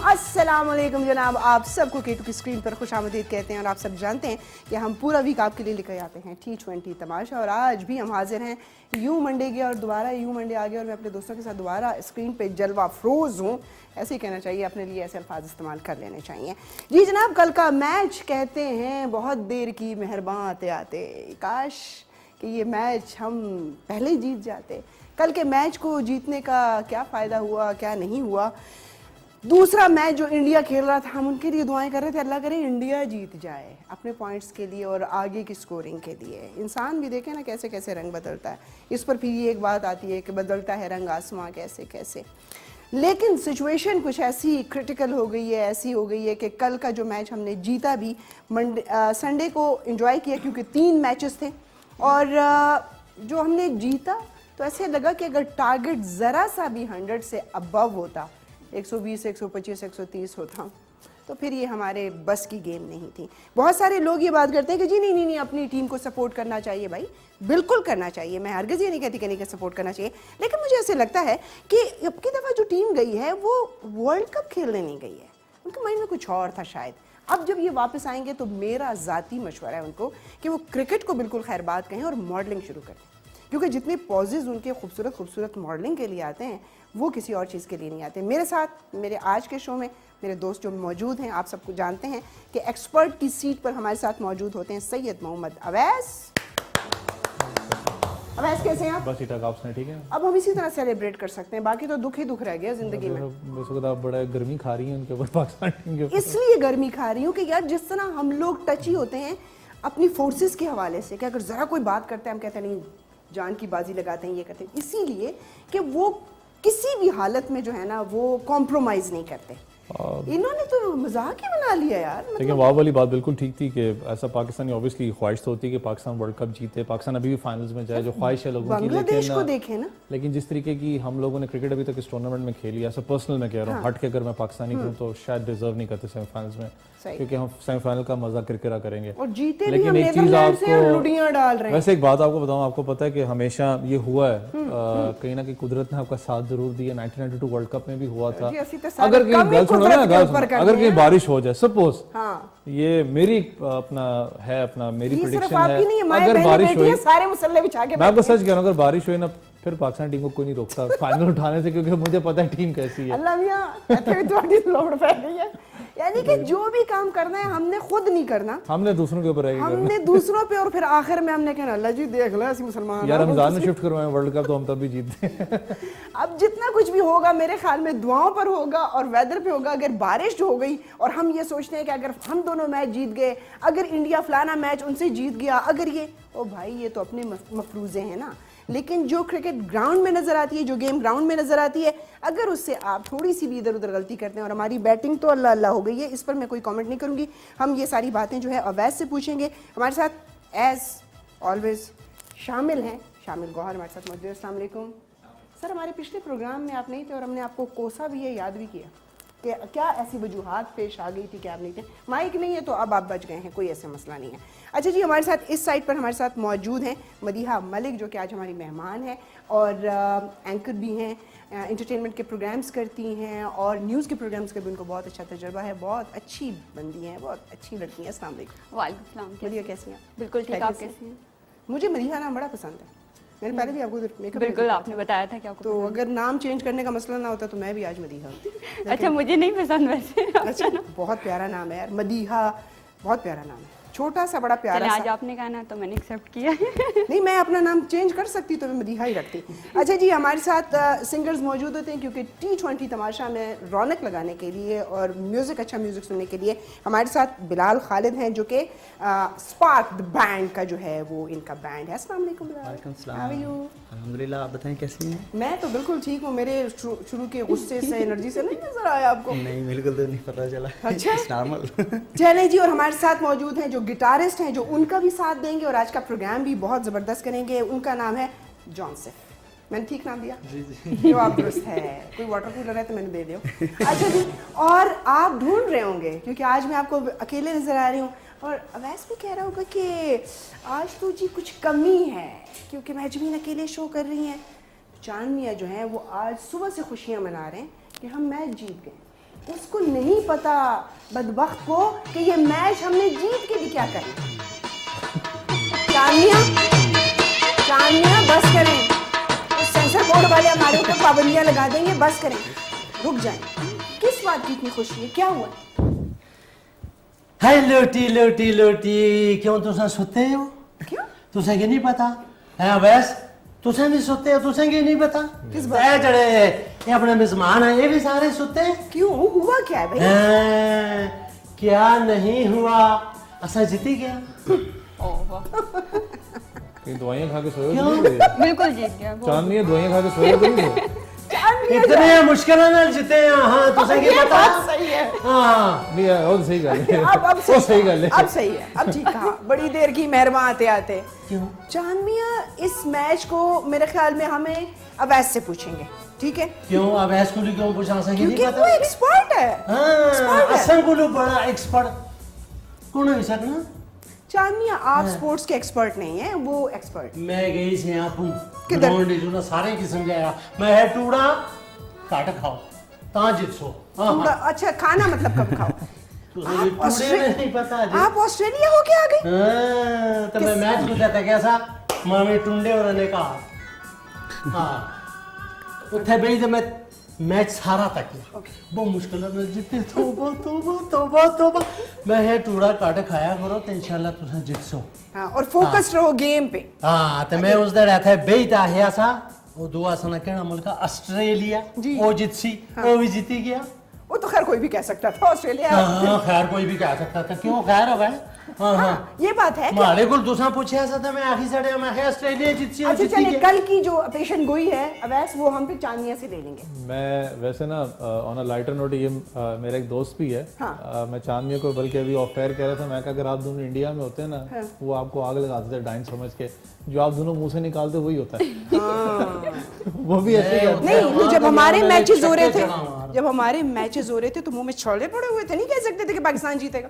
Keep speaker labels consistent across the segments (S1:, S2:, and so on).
S1: अस्सलाम वालेकुम जनाब, आप सबको K2 की स्क्रीन पर खुशामदीद कहते हैं। और आप सब जानते हैं कि हम पूरा वीक आपके लिए लेकर आते हैं T20 तमाशा। और आज भी हम हाजिर हैं यू मंडे के, और दोबारा यू मंडे आ गया और मैं अपने दोस्तों के साथ दोबारा स्क्रीन पे जलवा अफरोज़ हूँ, ऐसे ही कहना चाहिए, अपने लिए ऐसे अल्फाज इस्तेमाल कर लेने चाहिए। जी जनाब, कल का मैच कहते हैं बहुत देर की मेहरबान आते आते, काश कि ये मैच हम पहले ही जीत जाते। कल के मैच को जीतने का क्या फ़ायदा हुआ, क्या नहीं हुआ। दूसरा मैच जो इंडिया खेल रहा था, हम उनके लिए दुआएं कर रहे थे, अल्लाह करे इंडिया जीत जाए अपने पॉइंट्स के लिए और आगे की स्कोरिंग के लिए। इंसान भी देखे ना कैसे कैसे रंग बदलता है, इस पर फिर ये एक बात आती है कि बदलता है रंग आसमां कैसे कैसे। लेकिन सिचुएशन कुछ ऐसी क्रिटिकल हो गई है, ऐसी हो गई है कि कल का जो मैच हमने जीता भी, संडे को एंजॉय किया क्योंकि 3 मैचेस थे, और जो हमने जीता तो ऐसे लगा कि अगर टारगेट ज़रा सा भी 100 से अबव होता, 120, 125, 130 होता, तो फिर ये हमारे बस की गेम नहीं थी। बहुत सारे लोग ये बात करते हैं कि जी नहीं नहीं नहीं, अपनी टीम को सपोर्ट करना चाहिए। भाई बिल्कुल करना चाहिए, मैं हरगिज़ ये नहीं कहती कि नहीं सपोर्ट करना चाहिए, लेकिन मुझे ऐसे लगता है कि अब की दफ़ा जो टीम गई है वो वर्ल्ड कप खेलने नहीं गई है, उनके माइंड में कुछ और था शायद। अब जब ये वापस आएंगे तो मेरा ज़ाती मशवरा है उनको कि वो क्रिकेट को बिल्कुल खैर बात कहें और मॉडलिंग शुरू करें, क्योंकि जितने पॉजेज़ उनके खूबसूरत खूबसूरत मॉडलिंग के लिए आते हैं वो किसी और चीज़ के लिए नहीं आते। मेरे साथ मेरे आज के शो में मेरे दोस्त जो मौजूद हैं, आप सबको जानते हैं कि एक्सपर्ट की सीट पर हमारे साथ मौजूद होते हैं सैयद मोहम्मद अवैस। अवैस कैसे हैं आप?
S2: बस ठीक आप सुनाए? ठीक है।
S1: अब हम इसी तरह सेलिब्रेट कर सकते हैं, बाकी तो दुख ही दुख रह गया ज़िंदगी में।
S2: आप बड़ा गर्मी खा रही हैं उनके ऊपर, पाकिस्तान टीम के ऊपर।
S1: इसलिए गर्मी खा रही हूँ कि यार जिस तरह हम लोग टची होते हैं अपनी फोर्सेस के हवाले से, कि अगर ज़रा कोई बात करते हैं हम कहते हैं नहीं, जान की बाजी लगाते हैं, ये करते हैं, इसीलिए कि वो किसी भी हालत में जो है ना वो कॉम्प्रोमाइज़ नहीं करते। इन्होंने तो मजाक ही बना लिया यार।
S2: लेकिन वहाँ वाली बात बिल्कुल ठीक थी कि ऐसा पाकिस्तानी ऑब्वियसली ख्वाहिश तो होती है कि पाकिस्तान वर्ल्ड कप जीते, पाकिस्तान अभी भी फाइनल्स में जाए, जो ख्वाहिश है लोगों की।
S1: बांग्लादेश को देखें ना,
S2: लेकिन जिस तरीके की हम लोगों ने क्रिकेट अभी तक इस टूर्नामेंट में खेली, ऐसा पर्सनल मैं कह रहा हूँ, हट के अगर मैं पाकिस्तानी हूँ तो शायद डिजर्व नहीं करते सेमीफाइनल्स में, क्योंकि हम सेमीफाइनल का मजा किरकिरा करेंगे
S1: और जीते भी
S2: लेकिन
S1: हम
S2: एक चीज आपको
S1: लुड़ियां डाल रहे हैं।
S2: वैसे एक बात आपको बताऊं, आपको पता है कि हमेशा ये हुआ है, कहीं ना कहीं कुदरत ने आपका साथ जरूर दिया। 1992 वर्ल्ड कप में भी हुआ था। अगर कहीं बारिश हो जाए, सपोज ये मेरी मेरी प्रेडिक्शन है, अगर बारिश हुई,
S1: सारे मुसल्ले बिछा के
S2: मैं आपको सच कह रहा हूँ, अगर बारिश हुई ना फिर पाकिस्तान टीम को कोई नहीं रोकता फाइनल उठाने से, क्योंकि मुझे पता है टीम कैसी है।
S1: अल्लाह मियां लोड पै गई है। यानी कि जो भी काम करना है हमने खुद नहीं करना,
S2: हमने दूसरों के ऊपर
S1: हमने दूसरों पे, और फिर आखिर में हमने कहना अल्लाह जी देख लो ऐसी मुसलमान
S2: यार रमजान में शिफ्ट करवाएं वर्ल्ड कप तो हम तब भी जीतते हैं।
S1: अब जितना कुछ भी होगा मेरे ख्याल में दुआओं पर होगा और वेदर पे होगा। अगर बारिश हो गई और हम ये सोचते हैं कि अगर हम दोनों मैच जीत गए, अगर इंडिया फलाना मैच उनसे जीत गया, अगर ये, ओ भाई ये तो अपने मफरूजे हैं ना। लेकिन जो क्रिकेट ग्राउंड में नजर आती है, जो गेम ग्राउंड में नजर आती है, अगर उससे आप थोड़ी सी भी इधर उधर गलती करते हैं, और हमारी बैटिंग तो अल्लाह अल्लाह हो गई है, इस पर मैं कोई कमेंट नहीं करूंगी। हम ये सारी बातें जो है अवैस से पूछेंगे। हमारे साथ एज ऑलवेज शामिल हैं, शामिल गौहर हमारे साथ मौजूद है। अस्सलाम वालेकुम सर। हमारे पिछले प्रोग्राम में आप नहीं थे और हमने आपको कोसा भी है, याद भी किया कि क्या ऐसी वजूहात पेश आ गई थी कि आप नहीं थे। माइक नहीं है तो अब आप बच गए हैं, कोई ऐसा मसला नहीं है। अच्छा जी, हमारे साथ इस साइड पर हमारे साथ मौजूद हैं मदीहा मलिक, जो कि आज हमारी मेहमान है और एंकर भी हैं, एंटरटेनमेंट के प्रोग्राम्स करती हैं और न्यूज़ के प्रोग्राम्स का भी उनको बहुत अच्छा तजुर्बा है। बहुत अच्छी बंदी हैं, बहुत अच्छी लड़की हैं। अस्सलाम वालेकुम।
S3: वालेकुम सलाम।
S1: मदीहा कैसी हैं?
S3: बिल्कुल ठीक, आप कैसी हैं?
S1: मुझे मदीहा नाम बड़ा पसंद है, मैंने पहले भी आपको मेकअप
S3: बिल्कुल आपने बताया था कि आपको
S1: तो अगर नाम चेंज करने का मसला ना होता तो मैं भी आज मदीहा होती।
S3: अच्छा, मुझे नहीं पसंद वैसे।
S1: अच्छा, बहुत प्यारा नाम है यार, मदीहा बहुत प्यारा नाम है, छोटा सा बड़ा प्यारा सा।
S3: आज आपने कहा ना तो मैंने एक्सेप्ट किया।
S1: नहीं, मैं अपना नाम चेंज कर सकती तो मैं मदीहा ही रखती। अच्छा जी, हमारे साथ सिंगर्स मौजूद होते हैं क्योंकि T20 तमाशा में रौनक लगाने के लिए और म्यूज़िक, अच्छा म्यूज़िक सुनने के लिए हमारे साथ बिलाल खालिद हैं, जो कि स्पार्क द बैंड का जो है वो इनका बैंड है। अस्सलाम वालेकुम बिलाल।
S4: वालेकुम सलाम। अल्हम्दुलिल्लाह, आप बताएं कैसी हैं?
S1: मैं तो बिल्कुल ठीक हूँ। मेरे शुरू के गुस्से से, एनर्जी से नहीं नजर आया आपको?
S4: नहीं, बिल्कुल तो नहीं पता चला।
S1: अच्छा
S4: नॉर्मल।
S1: चले जी, और हमारे साथ मौजूद हैं जो गिटारिस्ट हैं, जो उनका भी साथ देंगे और आज का प्रोग्राम भी बहुत ज़बरदस्त करेंगे। उनका नाम है जॉनसेफ। मैंने ठीक नाम दिया?
S4: जी जी।
S1: जवाब दुरुस्त है। कोई वाटर कूलर है तो मैंने दे दियो। अच्छा जी, और आप ढूंढ रहे होंगे क्योंकि आज मैं आपको अकेले नजर आ रही हूँ, और अवैस भी कह रहा होगा कि आज तो जी कुछ कमी है क्योंकि महजबीन अकेले शो कर रही हैं। चांद मियाँ जो हैं वो आज सुबह से खुशियाँ मना रहे हैं कि हम मैच जीत गए। उसको नहीं पता बदबख्त को कि ये मैच हमने जीत के भी क्या करना। चांदनिया, चांदनिया बस करें, उस सेंसर बोर्ड वाले हमारे ऊपर पाबंदियां लगा देंगे, बस करें, रुक जाएं। किस बात की इतनी खुशी है, क्या हुआ?
S5: हाय लोटी लोटी लोटी, क्यों तुसा सुते हो?
S1: क्यों?
S5: तुसें की नहीं पता है वैस? तुसें भी सुते हो, तुसें की नहीं पता?
S1: किस बात?
S5: ए जड़े ये अपने मेहमान हैं, ये भी सारे सुते हैं।
S1: क्यों, हुआ क्या है भाई?
S5: क्या नहीं हुआ, असा जीती गया।
S2: कहीं दवाइयाँ खा के सोए हो
S5: क्यों?
S2: तो नहीं?
S3: बिल्कुल जीत गया वो।
S2: चांदनी है, दवाइयाँ खा के सोए हो तो नहीं?
S5: इतने मुश्किल ना जीते हैं। हाँ तुसें की
S1: ये
S5: पता?
S1: बात सही है।
S5: हाँ
S2: नहीं यार, वो तो सही गल है।
S1: अब
S2: वो सही गल है।
S1: अब सही है, अब ठीक कहा। बड़ी देर की मेहरबान आते आते।
S5: क्यों?
S1: चांद मियां, इस मैच को मेरे ख्याल में हमें अवैस से पूछेंगे, ठीक है?
S5: क्यों अब ऐसे को क्यों पूछा सके
S1: क्योंकि
S5: नहीं
S1: वो
S5: पता?
S1: एक्सपर्ट है।
S5: हाँ
S1: Expert है।
S5: असन को बड़ा एक्सपर्ट कौन है सकना?
S1: चांद मियां, आप स्पोर्ट्स के एक्सपर्ट नहीं हैं, वो एक्सपर्ट।
S5: मैं गई से आप
S1: किधर?
S5: ग्राउंड जो ना सारे की समझाया मैं है टूड़ा काट खाओ ता जितसो। हाँ
S1: थोड़ा अच्छा खाना मतलब कब खाओ?
S5: तुझे
S1: आप
S5: टूड़े में नहीं पता जी।
S1: आप ऑस्ट्रेलिया होके आ गए?
S5: हाँ, तो मैं मैच को जाता कैसा मामी टुंडे और ने कहा हाँ उठे भाई तो मैं मैच सारा तक बहुत मुश्किल है जीते तोबा तोबा तोबा तोबा मैं है टूड़ा काट खाया करो तो इंशाल्लाह तुझे जितसो।
S1: हाँ, और फोकस्ड रहो गेम पे।
S5: हाँ तो मैं उस दिन रहता है बेईता है सा वो दुआ सना कहना मुल्क ऑस्ट्रेलिया
S1: जी।
S5: वो जीतसी वो भी जीती गया।
S1: वो तो खैर कोई भी कह सकता था ऑस्ट्रेलिया।
S5: हाँ खैर कोई भी कह सकता था क्यों खैर हो गए। हाँ हाँ
S1: ये बात है कि
S5: मारे को दूसरा पूछे ऐसा था मैं आखिरी सड़े मैं है ऑस्ट्रेलिया जीतसी
S1: अच्छा चलिए, कल की जो पेशेंट गोई है अवैस, वो हम फिर चांदनिया से ले लेंगे।
S2: मैं वैसे ना ऑन अ लाइटर नोट, ये मेरा एक दोस्त भी है।
S1: हाँ।
S2: मैं चांदनी को बल्कि अभी ऑफ एयर कह रहा था, मैं कहा अगर आप दोनों इंडिया में होते ना,
S1: हाँ।
S2: वो आपको आग लगाते थे डाइन समझ के, जो आप दोनों मुंह से निकालते वही होता है। वो भी ऐसे ही करते हैं।
S1: नहीं, तो जब हमारे
S5: मैंने
S1: मैचेस हो रहे थे,
S5: चक्कर चढ़ा मारा।
S1: जब हमारे मैचेस हो रहे थे तो मुंह में छोले पड़े हुए थे, नहीं कह सकते थे कि पाकिस्तान जीतेगा।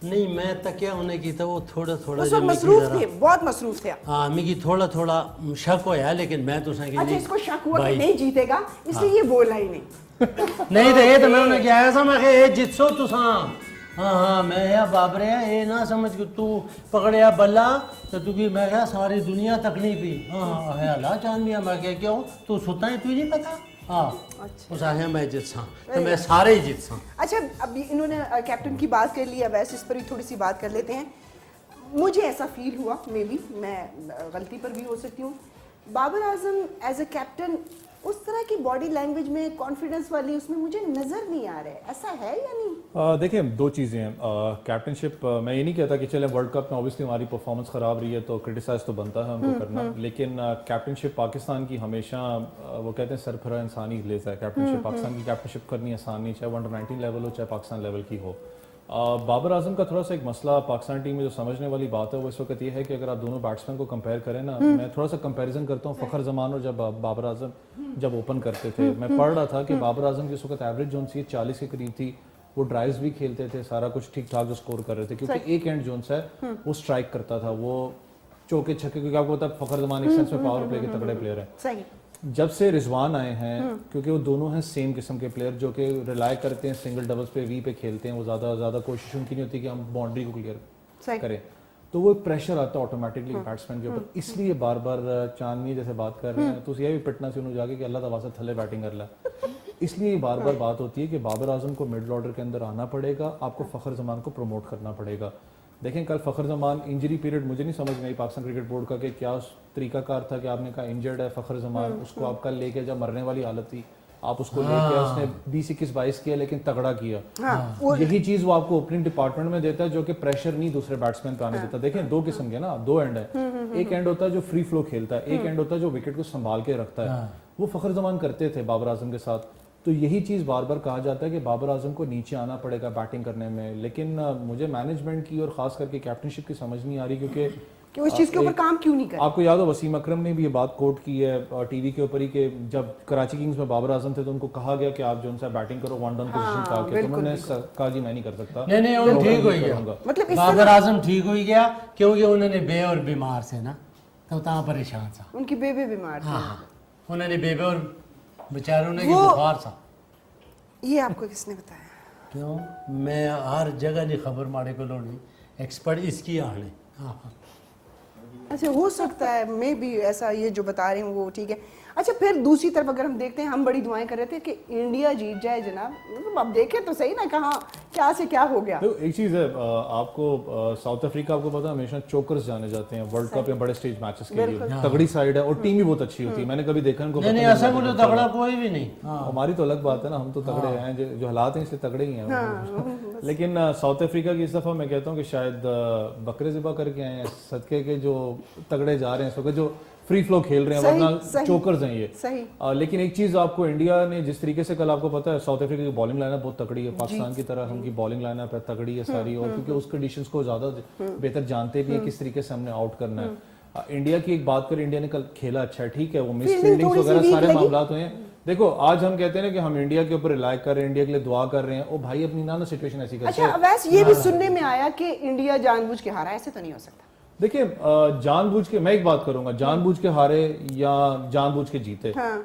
S5: नहीं मैं तकिया होने की था वो थोड़ा थोड़ा
S1: उस वक्त मसरूफ थे, बहुत मसरूफ थे आप।
S5: हाँ मिगी थोड़ा थोड़ा शक होया लेकिन मैं तो संग
S1: अच्छा, इसको शक हुआ कि नहीं जीतेगा, इसलिए ये बोला ही नहीं।
S5: नहीं तो ये तो मैं उन्हें क्या ऐसा मैं ये जितसो तू हाँ हाँ मैं या बाबरे ये ना समझ कि तू पकड़या बल्ला तो तू की मैं क्या सारी दुनिया तकलीफी। हाँ है अल्लाह चांद मियां मैं क्या क्यों तू सुता है तू नहीं पता। हाँ उस है मैं जितसा तो मैं सारे ही जितसा।
S1: अच्छा, अभी इन्होंने कैप्टन की बात कर ली है, वैसे इस पर ही थोड़ी सी बात कर लेते हैं। मुझे ऐसा फील हुआ, मे बी मैं गलती पर भी हो सकती हूँ, Babar Azam as a captain उस तरह की बॉडी लैंग्वेज में कॉन्फिडेंस वाली उसमें मुझे नजर नहीं आ रहा है, ऐसा है या नहीं?
S2: देखिए दो चीज़ें हैं। कैप्टनशिप मैं ये नहीं कहता कि चले वर्ल्ड कप में ऑब्वियसली हमारी परफॉर्मेंस ख़राब रही है तो क्रिटिसाइज तो बनता है हमको करना, लेकिन कैप्टनशिप पाकिस्तान की हमेशा वो कहते हैं सरफरा इंसानी लेता है। कैप्टनशिप पाकिस्तान की कैप्टनशिप करनी आसान नहीं, चाहे अंडर-19 लेवल हो चाहे पाकिस्तान लेवल की हो। बाबर आजम का थोड़ा सा एक मसला पाकिस्तान टीम में जो समझने वाली बात है वो इस वक्त ये है कि अगर आप दोनों बैट्समैन को कंपेयर करें ना, मैं थोड़ा सा कंपैरिजन करता हूँ फ़खर जमान और जब बाबर आजम जब ओपन करते थे। मैं पढ़ रहा था कि बाबर आजम की इस वक्त एवरेज जोन सी 40 के करीब थी, वो ड्राइव्स भी खेलते थे, सारा कुछ ठीक ठाक जो स्कोर कर रहे थे, क्योंकि एक एंड जोन है वो स्ट्राइक करता था, वो चौके छक्के, क्योंकि आपको पता है फ़खर जमान एक सेंस में पावर प्ले के तगड़े प्लेयर हैं।
S1: सही।
S2: जब से रिजवान आए हैं, क्योंकि वो दोनों हैं सेम किस्म के प्लेयर जो कि रिलाय करते हैं सिंगल डबल्स पे, वी पे खेलते हैं, वो ज़्यादा कोशिश उनकी नहीं होती कि हम बाउंड्री को क्लियर करें, तो वो प्रेशर आता है ऑटोमेटिकली बैट्समैन के ऊपर। इसलिए बार बार चांदनी जैसे बात कर रहे हैं तो ये भी पिटना से उन्होंने जाके कि अल्लाह तबारा थले बैटिंग कर ला, इसलिए बार बार बात होती है कि बाबर आजम को मिडल ऑर्डर के अंदर आना पड़ेगा, आपको फ़खर जमान को प्रमोट करना पड़ेगा। देखें कल फ़खर जमान इंजरी पीरियड मुझे नहीं समझ में आई पाकिस्तान क्रिकेट बोर्ड का कि क्या तरीकाकार था कि आपने कहा इंजर्ड है फ़खर जमान, उसको आप कल लेके जब मरने वाली हालत थी आप उसको लेके उसने 20-21-22 किया लेकिन तगड़ा किया। यही चीज वो आपको ओपनिंग डिपार्टमेंट में देता है जो कि प्रेशर नहीं दूसरे बैट्समैन पे आने देता। देखें दो किस्म के ना, दो एंड है, एक एंड होता है जो फ्री फ्लो खेलता है, एक एंड होता है जो विकेट को संभाल के रखता है। वो फ़खर जमान करते थे बाबर आजम के साथ, तो यही चीज़ बार बार कहा जाता है कि बाबर आजम को नीचे आना पड़ेगा बैटिंग करने में, लेकिन मुझे मैनेजमेंट की और ख़ास करके कैप्टनशिप की समझ नहीं आ रही, क्योंकि
S1: कि उस चीज़ के ऊपर काम क्यों नहीं कर।
S2: आपको याद हो वसीम अकरम ने भी ये बात कोट की है टीवी के ऊपर ही कि जब कराची किंग्स में बाबर आजम थे तो उनको कहा गया कि आप जो उनसे बैटिंग करो वन डाउन पोजीशन का, कि तो उन्होंने कहा जी मैं नहीं कर सकता।
S5: नहीं उन ठीक हो गया,
S1: मतलब
S5: बाबर आजम ठीक हो गया क्योंकि उन्होंने बे और बीमार से ना तो ता परेशान था,
S1: उनकी बेबे बीमार थी।
S5: हाँ उन्होंने बेबे और बेचारों ने बुखार था
S1: ये आपको किसने बताया?
S5: क्यों मैं हर जगह नहीं खबर मारे को लोनी एक्सपर्ट इसकी आने। हाँ हाँ
S1: अच्छा, हो सकता है मे भी ऐसा, ये जो बता रहे हैं वो ठीक है। अच्छा, फिर दूसरी तरफ अगर हम देखते हैं, हम बड़ी दुआएं कर रहे थे कि इंडिया जीत जाए जनाब, मतलब अब देखें तो सही ना कहाँ क्या से क्या हो गया।
S2: तो एक चीज है, आपको साउथ अफ्रीका आपको पता है हमेशा चोकर्स जाने जाते हैं वर्ल्ड कप या बड़े स्टेज मैचेस के लिए, तगड़ी साइड है और टीम भी बहुत अच्छी होती है। मैंने कभी देखा उनको,
S5: नहीं ऐसा बोलो तगड़ा कोई भी नहीं।
S2: हमारी तो अलग बात है ना, हम तो तगड़े हैं, जो हालात हैं इससे तगड़े ही हैं। लेकिन साउथ अफ्रीका की इस दफा मैं कहता हूँ कि शायद बकरे ज़िबा करके आए हैं, सदके के जो तगड़े जा रहे हैं इस वक्त, जो फ्री फ्लो खेल रहे हैं, वरना चोकर्स हैं ये।
S1: सही।
S2: लेकिन एक चीज आपको इंडिया ने जिस तरीके से, कल आपको पता है साउथ अफ्रीका की बॉलिंग लाइनअप बहुत तगड़ी है, पाकिस्तान की तरह उनकी बॉलिंग लाइनअप है तगड़ी है सारी, और क्योंकि उस कंडीशंस को ज्यादा बेहतर जानते भी हैं किस तरीके से हमने आउट करना है। इंडिया की एक बात करें, इंडिया ने कल खेला अच्छा है, ठीक है, वो मिस फील्डिंग्स वगैरह सारे मामला हुए हैं। देखो आज हम कहते हैं ना कि हम इंडिया के ऊपर रिलाई कर रहे हैं, इंडिया के लिए दुआ कर रहे हैं, ओ भाई अपनी ना सिचुएशन ऐसी करते हैं।
S1: अच्छा, वैसे ये भी सुनने में आया कि इंडिया जानबूझ के हारा, ऐसे तो नहीं हो सकता।
S2: देखिए जानबूझ के, मैं एक बात करूंगा, जानबूझ के हारे या जानबूझ के जीते,
S1: हाँ।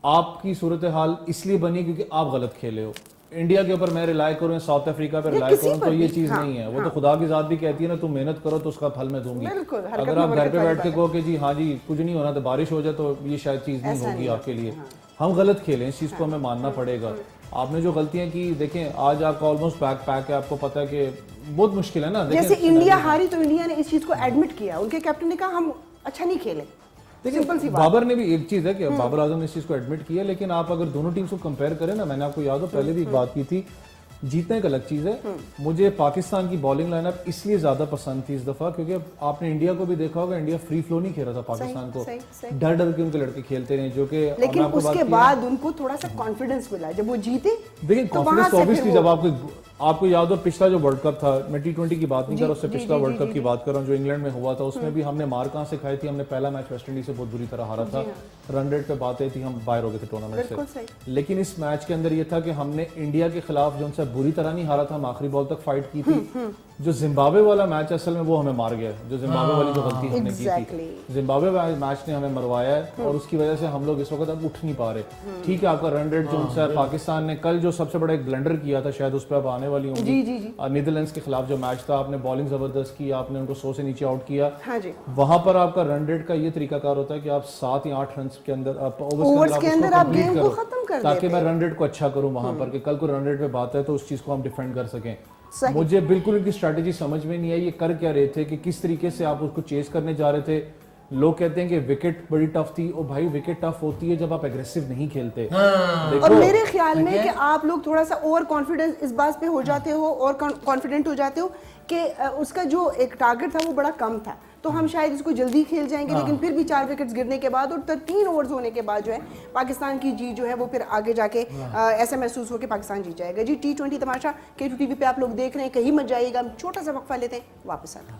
S2: आपकी सूरत हाल इसलिए बनी क्योंकि आप गलत खेले हो। इंडिया के ऊपर मैं रिलाई करूं, साउथ अफ्रीका पे रिलाई करूं, तो ये चीज नहीं है। वो तो खुदा की जात भी कहती है ना, तुम मेहनत करो तो उसका फल मैं दूंगी। अगर आप घर पे बैठ के कहो कि जी हाँ जी कुछ नहीं होना, तो बारिश हो जाए, तो ये शायद चीज नहीं होगी आपके लिए। हम गलत खेले, इस चीज को हमें मानना पड़ेगा। आपने जो गलतियां की, देखें आज आपका ऑलमोस्ट बैक पैक है, आपको पता है कि बहुत मुश्किल है ना।
S1: जैसे इंडिया हारी तो इंडिया ने इस चीज को एडमिट किया, उनके कैप्टन ने कहा हम अच्छा नहीं खेले।
S2: देखिए बाबर ने भी, एक चीज है कि बाबर आजम ने इस चीज को एडमिट किया, लेकिन आप अगर दोनों टीम्स को कंपेयर करें ना, मैंने आपको याद हो पहले भी एक बात की थी, जीतने एक अलग चीज है। मुझे पाकिस्तान की बॉलिंग लाइनअप इसलिए ज्यादा पसंद थी इस दफा क्योंकि आपने इंडिया को भी देखा होगा, इंडिया फ्री फ्लो नहीं खेल रहा था पाकिस्तान को, डर डर के उनके लड़के खेलते रहे, जो कि
S1: लेकिन उसके बाद उनको थोड़ा सा कॉन्फिडेंस मिला जब वो जीते।
S2: देखिए कॉन्फिडेंस ऑब्वियसली, जब आपको याद हो पिछला जो वर्ल्ड कप था, मैं T20 की बात नहीं कर रहा, उससे पिछला वर्ल्ड कप की बात कर रहा हूँ जो इंग्लैंड में हुआ था, उसमें भी हमने मार कहां से खाई थी, हमने पहला मैच वेस्ट इंडीज से बहुत बुरी तरह हारा था, रन रेट पे बातें थी, हम बाहर हो गए थे टूर्नामेंट से। लेकिन इस मैच के अंदर ये था कि हमने इंडिया के खिलाफ जो उनसे बुरी तरह नहीं हारा था, हम आखिरी बॉल तक फाइट की थी। जो जिम्बाब्वे वाला मैच असल में वो हमें मार गया, जो जिम्बाब्वे वाली जो गलती हमने की थी, जिम्बाब्वे मैच ने हमें मरवाया है और उसकी वजह से हम लोग इस वक्त अब उठ नहीं पा रहे। ठीक है, आपका रन रेट जो उनसे पाकिस्तान ने कल जो सबसे बड़ा एक ब्लंडर किया था, शायद उस पर अब आने वाली होंगी, नीदरलैंड्स के खिलाफ जो मैच था, आपने बॉलिंग जबरदस्त की, आपने उनको 100 से नीचे आउट किया। वहां पर आपका रन रेट का ये तरीकाकार होता है कि आप 7 या 8 रन के अंदर ओवर्स के अंदर आप गेम को खत्म कर देते, ताकि मैं रन रेट को अच्छा करूं वहां पर, कि कल को रन रेट पे बात है तो उस चीज को हम डिफेंड कर सकें। मुझे बिल्कुल इनकी स्ट्रैटेजी समझ में नहीं आई, ये कर क्या रहे थे, कि किस तरीके से आप उसको चेस करने जा रहे थे। लोग कहते हैं कि विकेट बड़ी टफ थी, ओ भाई विकेट टफ होती है जब आप एग्रेसिव नहीं खेलते।
S1: और मेरे ख्याल में कि आप लोग थोड़ा सा ओवर कॉन्फिडेंस इस बात पे हो जाते हो और कॉन्फिडेंट हो जाते हो कि उसका जो एक टारगेट था वो बड़ा कम था, तो हम शायद इसको जल्दी खेल जाएंगे। लेकिन फिर भी 4 विकेट्स गिरने के बाद और 3 ओवर्स होने के बाद जो है पाकिस्तान की जीत जो है वो फिर आगे जाके ऐसा महसूस हो कि पाकिस्तान जीत जाएगा। जी T20 तमाशा K2 TV पे आप लोग देख रहे हैं, कहीं मत जाइएगा, हम छोटा सा वक्फा लेते हैं, वापस आते हैं।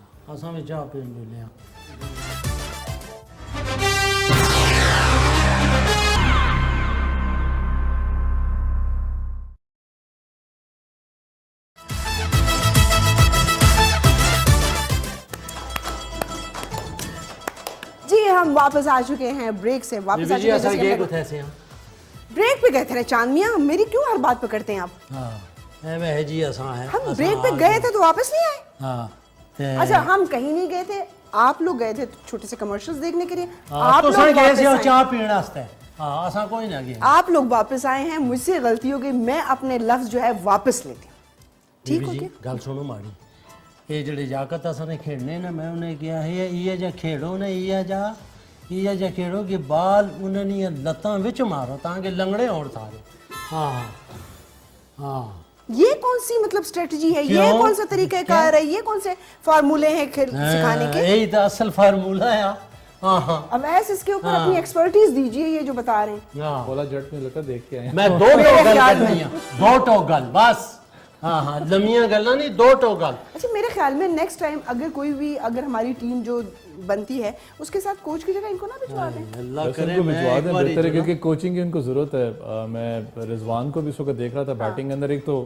S1: हम वापस आ चुके हैं ब्रेक से, वापस आ चुके हैं। ब्रेक पे गए थे ना चांद मियां, मेरी क्यों हर बात पकड़ते हैं आप? हम ब्रेक पे गए थे तो वापस नहीं आए। अच्छा, हम कहीं नहीं गए थे, आप लोग गए थे छोटे से कमर्शियल्स देखने के लिए, आप लोग वापस आए हैं। मुझसे गलती हो गई, मैं अपने लफ्ज जो है वापस लेती हूँ, ठीक हो गया?
S5: गल सुनो माड़ी, ये ਜਿਹੜੇ ਜਾਕਤ ਅਸਾਂ ਖੇਡਨੇ ਨਾ, मैं उन्हें किया है ये जा खेड़ो ना, ये जा खेड़ो कि बाल उन्हें नहीं लत्तां विच मारो ताकि लंगड़े और सारे। हाँ हाँ,
S1: ये कौन सी मतलब स्ट्रेटजी है, ये कौन सा तरीकाकार है, ये कौन से फार्मूले हैं सिखाने के?
S5: यही तो असल फार्मूला है। हाँ हाँ,
S1: अब ऐसे इसके ऊपर अपनी एक्सपर्टीज दीजिए, ये जो बता रहे हैं।
S2: बोला जट में लगा देख के आए
S5: मैं 2 टोगल करनी है, 2 टोगल बस। हाँ हाँ, लम्बियां गल्ला नहीं, 2 टोगल।
S1: अच्छा, मेरे ख्याल में नेक्स्ट टाइम अगर कोई भी, अगर हमारी टीम जो बनती है उसके साथ कोच की जगह इनको ना भिजवा दें।
S2: अल्लाह करे भिजवा दें, बेहतर है, क्योंकि कोचिंग की उनको जरूरत है। मैं रिजवान को भी इस वक्त देख रहा था बैटिंग के अंदर, एक तो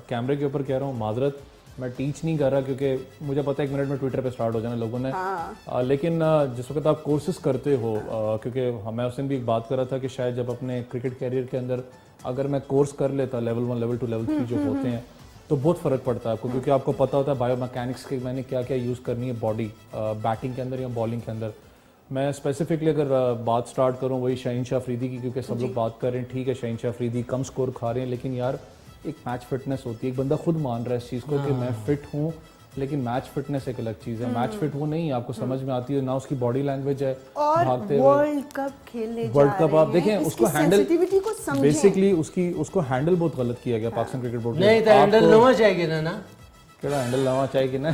S2: कैमरे के ऊपर कह रहा हूँ माजरत, मैं टीच नहीं कर रहा क्योंकि मुझे पता है 1 मिनट में ट्विटर पे स्टार्ट हो जाना लोगों ने। लेकिन जिस वक्त आप कोर्सेज करते हो, क्योंकि मैं उस दिन भी एक बात कर रहा था कि शायद जब अपने क्रिकेट कैरियर के अंदर अगर मैं कोर्स कर लेता लेवल 1 लेवल 2 लेवल 3 जो होते हैं तो बहुत फर्क पड़ता है आपको, क्योंकि आपको पता होता है बायोमैकेनिक्स के मैंने क्या क्या यूज़ करनी है बॉडी बैटिंग के अंदर या बॉलिंग के अंदर। मैं स्पेसिफिकली अगर बात स्टार्ट करूं वही शाहीन शाह अफरीदी की, क्योंकि सब लोग बात कर रहे हैं, ठीक है शाहीन शाह अफरीदी कम स्कोर खा रहे हैं, लेकिन यार एक मैच फिटनेस होती है, एक बंदा खुद मान रहा है इस चीज़ को कि मैं फिट हूँ, लेकिन मैच फिटनेस एक अलग चीज़ है। मैच फिट वो नहीं आपको समझ में आती है ना, उसकी बॉडी लैंग्वेज है
S1: और
S2: भागते
S1: वर्ल्ड कप खेलने
S2: वर्ल्ड कप आप देखें उसको हैंडल
S1: को समझें।
S2: बेसिकली उसको हैंडल बहुत गलत किया गया पाकिस्तान क्रिकेट बोर्ड
S5: नहीं तो हैंडल नवा चाहिए ना
S2: केड़ा हैंडल लावा चाहिए कि ना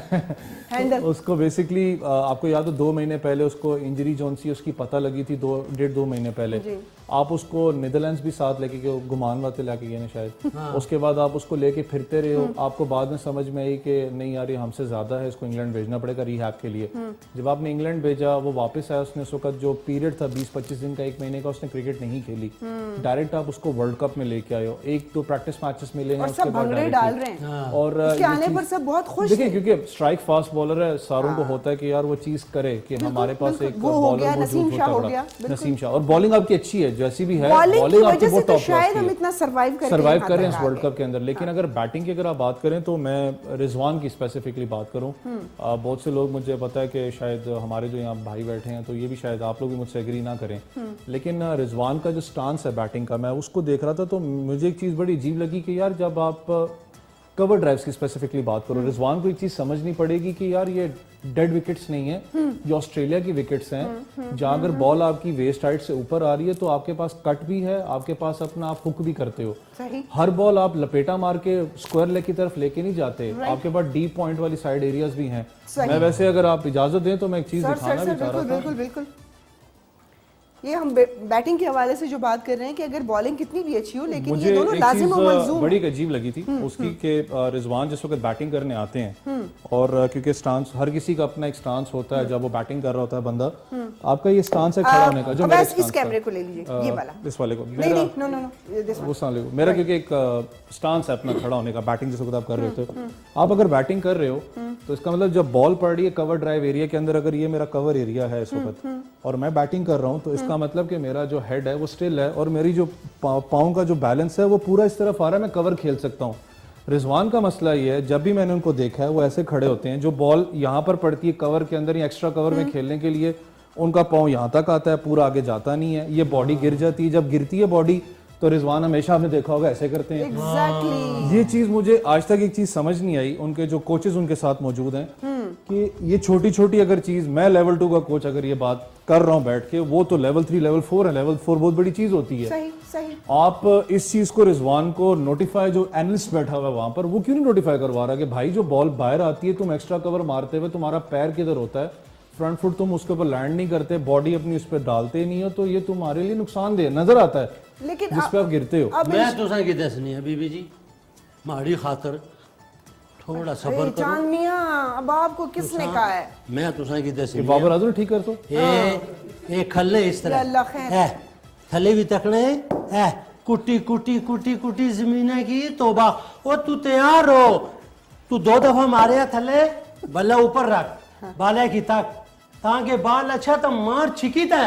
S1: हैंडल
S2: उसको बेसिकली आपको याद हो 2 महीने पहले उसको इंजरी जोन सी उसकी पता लगी थी, 1.5-2 महीने पहले आप उसको नीदरलैंड्स भी साथ लेके गए, गुमान वाते लेके गए ना शायद। उसके बाद आप उसको लेके फिरते रहे हो, आपको बाद में समझ में आई कि नहीं यार ये हमसे ज्यादा है, इसको इंग्लैंड भेजना पड़ेगा रिहैब के लिए। जब आपने इंग्लैंड भेजा वो वापस आया, उसने उस वक्त जो पीरियड था 20-25 दिन का 1 महीने का, उसने क्रिकेट नहीं खेली। डायरेक्ट आप उसको वर्ल्ड कप में लेके आए हो, 1-2 प्रैक्टिस मैचेस मिलेंगे उसके बाद
S1: डाल रहे हैं
S2: और
S1: उसके आने पर सब बहुत खुश
S2: देखिए, क्योंकि स्ट्राइक फास्ट बॉलर है, सारों को होता है कि यार वो चीज करे कि हमारे पास एक बॉलर
S1: नसीम शाह हो गया,
S2: नसीम शाह, और बॉलिंग आपकी अच्छी है जैसी भी है,
S1: बॉलिंग आपकी बहुत टॉप शायद हम इतना सर्वाइव कर
S2: रहे हैं इस वर्ल्ड कप के अंदर। लेकिन अगर बैटिंग की अगर आप बात करें तो मैं रिजवान की स्पेसिफिकली बात करूं, बहुत से लोग मुझे पता है कि शायद हमारे जो यहाँ भाई बैठे हैं तो ये भी शायद आप लोग भी मुझसे एग्री ना करें, लेकिन रिजवान का जो स्टांस है बैटिंग का, मैं उसको देख रहा था तो मुझे एक चीज बड़ी अजीब लगी कि यार जब आप कवर ड्राइव्स की स्पेसिफिकली बात करो, रिजवान को एक चीज समझनी पड़ेगी कि यार ये डेड विकेट्स नहीं है, ये ऑस्ट्रेलिया की विकेट्स हैं, जहां अगर बॉल आपकी वेस्ट हाइट से ऊपर आ रही है तो आपके पास कट भी है, आपके पास अपना आप हुक भी करते हो। हर बॉल आप लपेटा मार के स्क्वायर लेग की तरफ लेके नहीं जाते, आपके पास डीप पॉइंट वाली साइड एरियाज भी हैं। मैं वैसे अगर आप इजाजत दें तो मैं एक चीज दिखाना भी चाह रहा था।
S1: बिल्कुल ये हम बैटिंग के हवाले से जो बात कर रहे हैं कि अगर बॉलिंग कितनी भी अच्छी हो, लेकिन ये दोनों लाजिम और मलजूम।
S2: बड़ी अजीब लगी थी उसकी कि रिजवान जिस वक्त बैटिंग करने आते हैं और क्योंकि स्टांस हर किसी का अपना एक स्टांस होता है, जब वो बैटिंग कर रहा होता है बंदा, आपका ये स्टांस है खड़ा होने का, जो मेरा
S1: इस कैमरे को ले लीजिए, ये वाला,
S2: इस वाले को,
S1: नहीं,
S2: मेरा क्योंकि एक स्टांस है अपना खड़ा होने का, बैटिंग जिस वक्त आप कर रहे होते हो, आप अगर बैटिंग कर रहे हो तो इसका मतलब जब बॉल पड़ रही है कवर ड्राइव एरिया के अंदर, अगर ये मेरा कवर एरिया है इस वक्त और मैं बैटिंग कर रहा हूँ, तो इसका मतलब कि मेरा जो हेड है वो स्टिल है और मेरी जो पाँव का जो बैलेंस है वो पूरा इस तरफ आ रहा है, मैं कवर खेल सकता हूँ। रिजवान का मसला ये है, जब भी मैंने उनको देखा है वो ऐसे खड़े होते हैं, जो बॉल यहाँ पर पड़ती है कवर के अंदर या एक्स्ट्रा कवर में खेलने के लिए, उनका पाँव यहाँ तक आता है, पूरा आगे जाता नहीं है, ये बॉडी गिर जाती है। जब गिरती है बॉडी तो रिजवान हमेशा आपने देखा होगा ऐसे करते हैं।
S1: Exactly.
S2: ये चीज मुझे आज तक एक चीज समझ नहीं आई, उनके जो कोचेस उनके साथ मौजूद हैं, कि ये छोटी छोटी अगर चीज, मैं लेवल 2 का कोच अगर ये बात कर रहा हूँ बैठ के, वो तो लेवल 3 लेवल 4 है, लेवल 4 बहुत बड़ी चीज होती है।
S1: सही।
S2: आप इस चीज को रिजवान को नोटिफाई, जो एनालिस्ट बैठा हुआ है वहां पर, वो क्यों नहीं नोटिफाई करवा रहा कि भाई जो बॉल बाहर आती है, तुम एक्स्ट्रा कवर मारते हुए तुम्हारा पैर किधर होता है, फ्रंट फुट तुम उसके ऊपर लैंड नहीं करते, बॉडी अपनी उस पर डालते नहीं हो, तो ये तुम्हारे लिए नुकसानदेह नजर आता है,
S1: लेकिन
S2: जिस पे आप गिरते हो।
S5: मैं तुसा की दसनी है बीबी जी, माड़ी खातर थोड़ा सबर करो।
S1: जान मियां, अब आपको किसने कहा है?
S5: मैं तुसा की दसनी
S2: बाबर आजम ठीक कर तो
S5: ए खल्ले इस तरह
S1: अल्लाह खैर
S5: है, थले भी तकने है, कुटी कुटी कुटी कुटी जमीन की तोबा। ओ तू तैयार हो, तू 2 दफा मारे थले, बल्ला ऊपर रख, बाले की तक, ताकि बाल अच्छा तो मार छिकी था।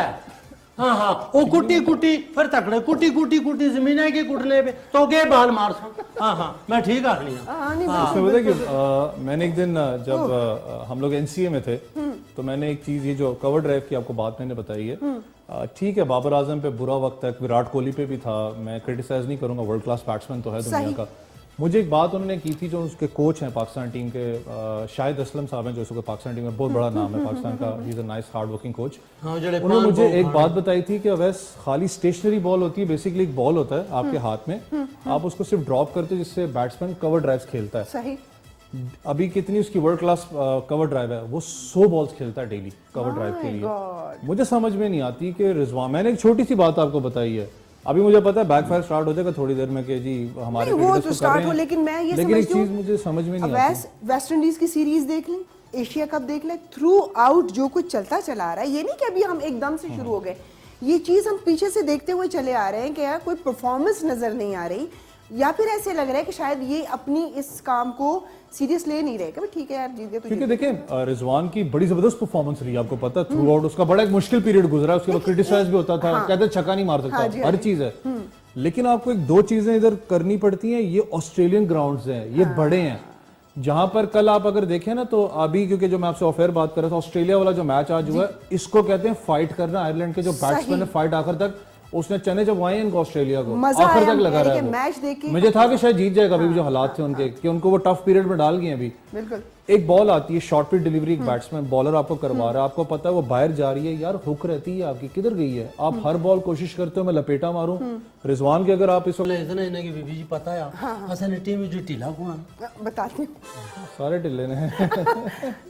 S5: हाँ वो कुटी कुटी फिर तकड़े, कुटी कुटी कुटी जमीन की कुटने पे तो के बाल मार सो। हाँ मैं ठीक आ रही
S2: उसमें पता है कि मैंने एक दिन जब हम लोग एनसीए में थे तो मैंने एक चीज, ये जो कवर ड्राइव की आपको बात मैंने बताई है, ठीक है बाबर आजम पे बुरा वक्त है, विराट कोहली पे भी था, मैं क्रिटिसाइज नहीं करूंगा, वर्ल्ड क्लास बैट्समैन तो है दुनिया का। मुझे एक बात उन्होंने की थी, जो उसके कोच हैं पाकिस्तान टीम के, शाहिद असलम साहब हैं, जो इसको पाकिस्तान टीम में बहुत बड़ा नाम है पाकिस्तान का, he is a nice hard working coach. उन्होंने मुझे एक बात बताई थी कि वैसे खाली स्टेशनरी बॉल होती है, बेसिकली एक बॉल होता है आपके हाथ में, आप उसको सिर्फ ड्रॉप करते हो जिससे बैट्समैन कवर ड्राइव्स खेलता है।
S1: सही।
S2: अभी कितनी उसकी वर्ल्ड क्लास कवर ड्राइव है, वो 100 बॉल्स खेलता है डेली कवर ड्राइव के लिए। मुझे समझ में नहीं आती कि रिजवान, मैंने एक छोटी सी बात आपको बताई है, अभी मुझे पता है बैकफायर स्टार्ट हो जाएगा थोड़ी देर में कि जी हमारे
S1: वो तो स्टार्ट हो, लेकिन मैं ये
S2: लेकिन एक चीज मुझे समझ में नहीं आती।
S1: वेस्ट इंडीज की सीरीज देख लें, एशिया कप देख लें, थ्रू आउट जो कुछ चलता चला आ रहा है, ये नहीं कि अभी हम एकदम से शुरू हो गए, ये चीज हम पीछे से देखते हुए चले आ रहे हैं कि यार कोई परफॉर्मेंस नजर नहीं आ रही, या फिर ऐसे लग रहा है कि शायद ये अपनी इस काम को सीरियस ले नहीं रहे कि ठीक है यार जीत गए तो।
S2: क्योंकि देखें रिजवान की बड़ी जबरदस्त परफॉर्मेंस रही, आपको पता है थ्रू आउट उसका बड़ा एक मुश्किल पीरियड गुजरा, उसके बाद क्रिटिसाइज भी होता था, कहते छक्का नहीं मार सकता, हर चीज है, लेकिन आपको एक दो चीजें इधर करनी पड़ती हैं। ये ऑस्ट्रेलियन ग्राउंड्स हैं, ये बड़े हैं, जहां पर कल आप अगर देखें ना तो अभी, क्योंकि जो मैं आपसे ऑफेयर बात कर रहा था, ऑस्ट्रेलिया वाला जो मैच आज हुआ है, इसको कहते हैं फाइट करना। आयरलैंड के जो बैट्समैन है, फाइट आखिर तक उसने चने जबवाए इनको ऑस्ट्रेलिया को, आखिर तक लगा रहा है
S1: मैच देख के।
S2: मुझे था कि शायद जीत जाएगा अभी भी जो हालात थे उनके, कि उनको वो टफ पीरियड में डाल गए अभी।
S1: बिल्कुल।
S2: एक बॉल आती है, शॉर्ट पिच डिलीवरी, एक बैट्समैन बॉलर आपको करवा रहा है, आपको पता है वो बाहर जा रही है, यार हुक रहती है आपकी, किधर गई है, आप हर बॉल कोशिश करते हो मैं लपेटा मारूं। रिजवान के अगर आप इस वक्त
S5: इतना इन्हें कि बीबी जी पता है असल टीम में जो ढीला कौन
S1: बताती हूँ
S2: सारे टिल्ले ने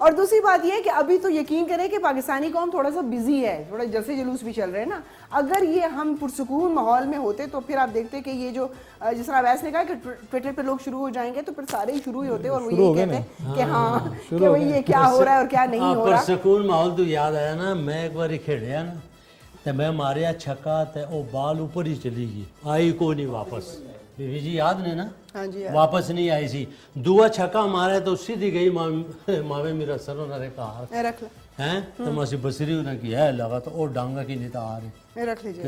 S1: और दूसरी बात ये है कि अभी तो यकीन करें कि पाकिस्तानी कौम थोड़ा सा बिजी है, थोड़ा जलसे जुलूस भी चल रहे हैं ना। अगर ये हम पुरसुकून माहौल में होते तो फिर आप देखते कि ये जो जिस तरह अवैस ने कहा कि ट्विटर पे लोग शुरू हो जाएंगे, तो फिर सारे ही शुरू ही होते और वो यही कहते हैं कि हाँ कि भाई ये क्या हो रहा है और क्या नहीं हो रहा।
S5: पुरसुकून माहौल तो याद आया ना, मैं एक बार खेड़िया ना तो मैं मारिया छक्का ते वो बाल ऊपर ही चली गई, आई को नहीं वापस। बीबी जी याद ने ना?
S1: हाँ जी,
S5: वापस नहीं आई सी। दुआ छक्का मारा तो सीधी गई मावे मेरा सर उन्होंने कहा
S1: रख लो
S5: हैं तो मासी बसरी उन्हें की है लगा तो और डांगा की नहीं तो आ रही।
S1: रख लीजिए,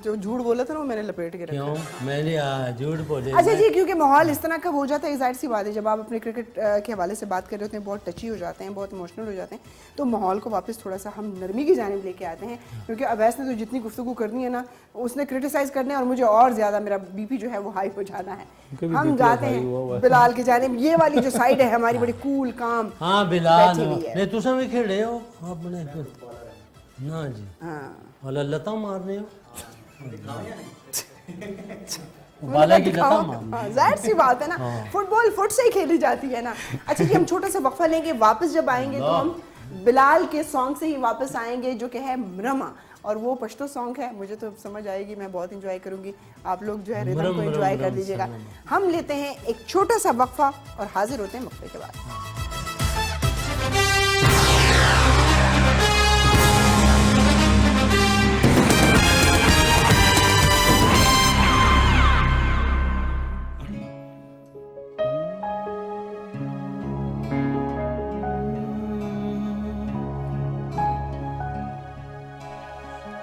S1: जो झूठ बोला था ना वो मैंने लपेट के रखा।
S5: क्यों मैंने झूठ बोले?
S1: अच्छा जी, क्योंकि माहौल इस तरह का हो जाता है, जाहिर सी बात है, जब आप अपने क्रिकेट के हवाले से बात कर रहे होते हैं, बहुत टची हो जाते हैं, बहुत इमोशनल हो जाते हैं, तो माहौल को वापस थोड़ा सा हम नरमी की जानिब लेके आते हैं। क्योंकि अवैस ने तो जितनी गुफ्तगू करनी है ना, उसने क्रिटिसाइज करने और मुझे और ज्यादा मेरा बीपी जो है वो हाई हो जाना है। हम जाते हैं बिलाल की जानिब, ये वाली जो साइड है हमारी बड़ी कूल काम।
S5: हाँ बिलाल नहीं तुम भी खेले हो अपने ना जी?
S1: हाँ
S5: वाला लता मारने हो वाला की लता मारने,
S1: जाहिर सी बात है ना, फुटबॉल फुट से ही खेली जाती है ना। अच्छा जी, हम छोटा सा वक्फा लेंगे, वापस जब आएंगे तो हम बिलाल के सॉन्ग से ही वापस आएंगे जो कि है म्रमा, और वो पश्तो सॉन्ग है, मुझे तो समझ आएगी, मैं बहुत इंजॉय करूंगी, आप लोग जो है रिदम को एंजॉय कर लीजिएगा। हम लेते हैं एक छोटा सा वक्फा और हाजिर होते हैं वक्फे के बाद।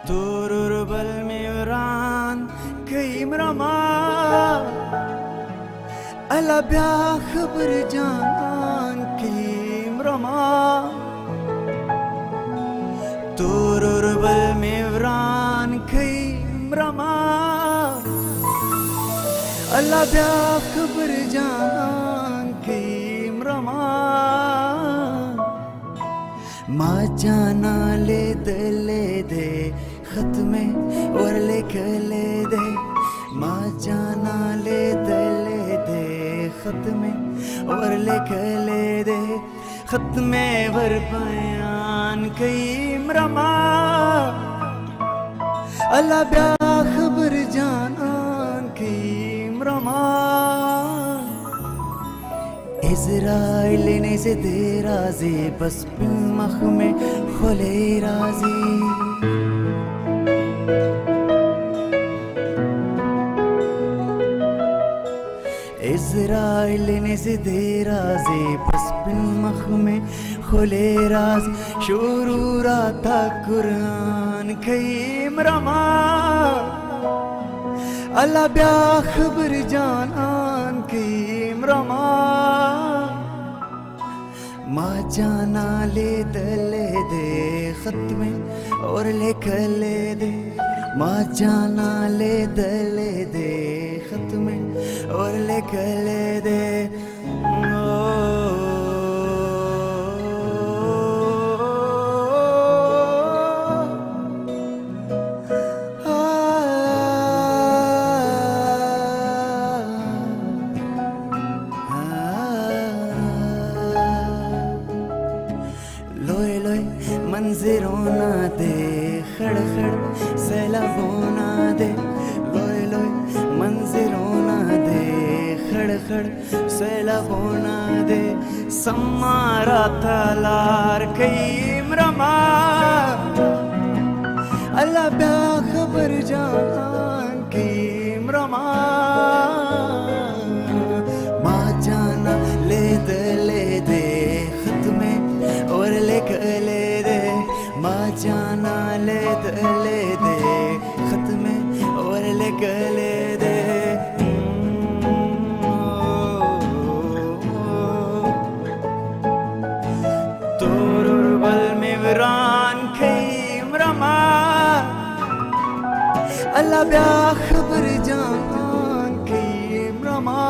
S6: Turur bal mevran kayim rama ala bya khabar jaan kayim rama Turur bal mevran kayim rama ala bya khabar jaan kayim rama ma jana le de खत में और लिख ले दे, माँ जाना ले दे खत में और लिख ले दे, खत में वर बयान कई रमा अल्लाह ब्या खबर जानान कई रमा इज़राइल ने से दे राज़ी बस बिन मख में खुले राज़ी इज़राइल ने ज़िदे राज़े बस बिन मख में खुले राज शुरूरा था कुरान कईम रमा अल्लाह ब्या खबर जानान कईम रमा माँ जाना ले दे खत में और लिख ले दे माँ जाना ले दे खत में और लिख ले दे लोए लोए मंजिरों ना दे खड़ खड़ सैलाबों ना दे लोए लोए मंजिरों ना दे खड़ खड़ सैलाबों ना दे समारा तलार कईम रमा अल्लाह ब्या खबर जान कईम रमा माँ जाना ले दे खत में और लिख ले दे माँ जाना ले दे खत में और लिख ले बेखबर जान की रमा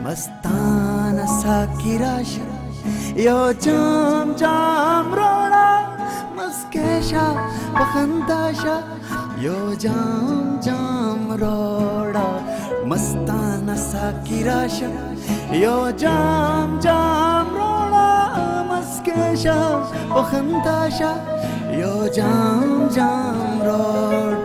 S6: मस्ताना सा किराशा यो जाम जाम रोड़ा मस्केशा बखंदाशा यो जाम जाम रोड़ा मस्ताना सा किराशा यो जाम जाम रोड़ा मस्केशा बखंदाशा यो जाम जाम रोड़ा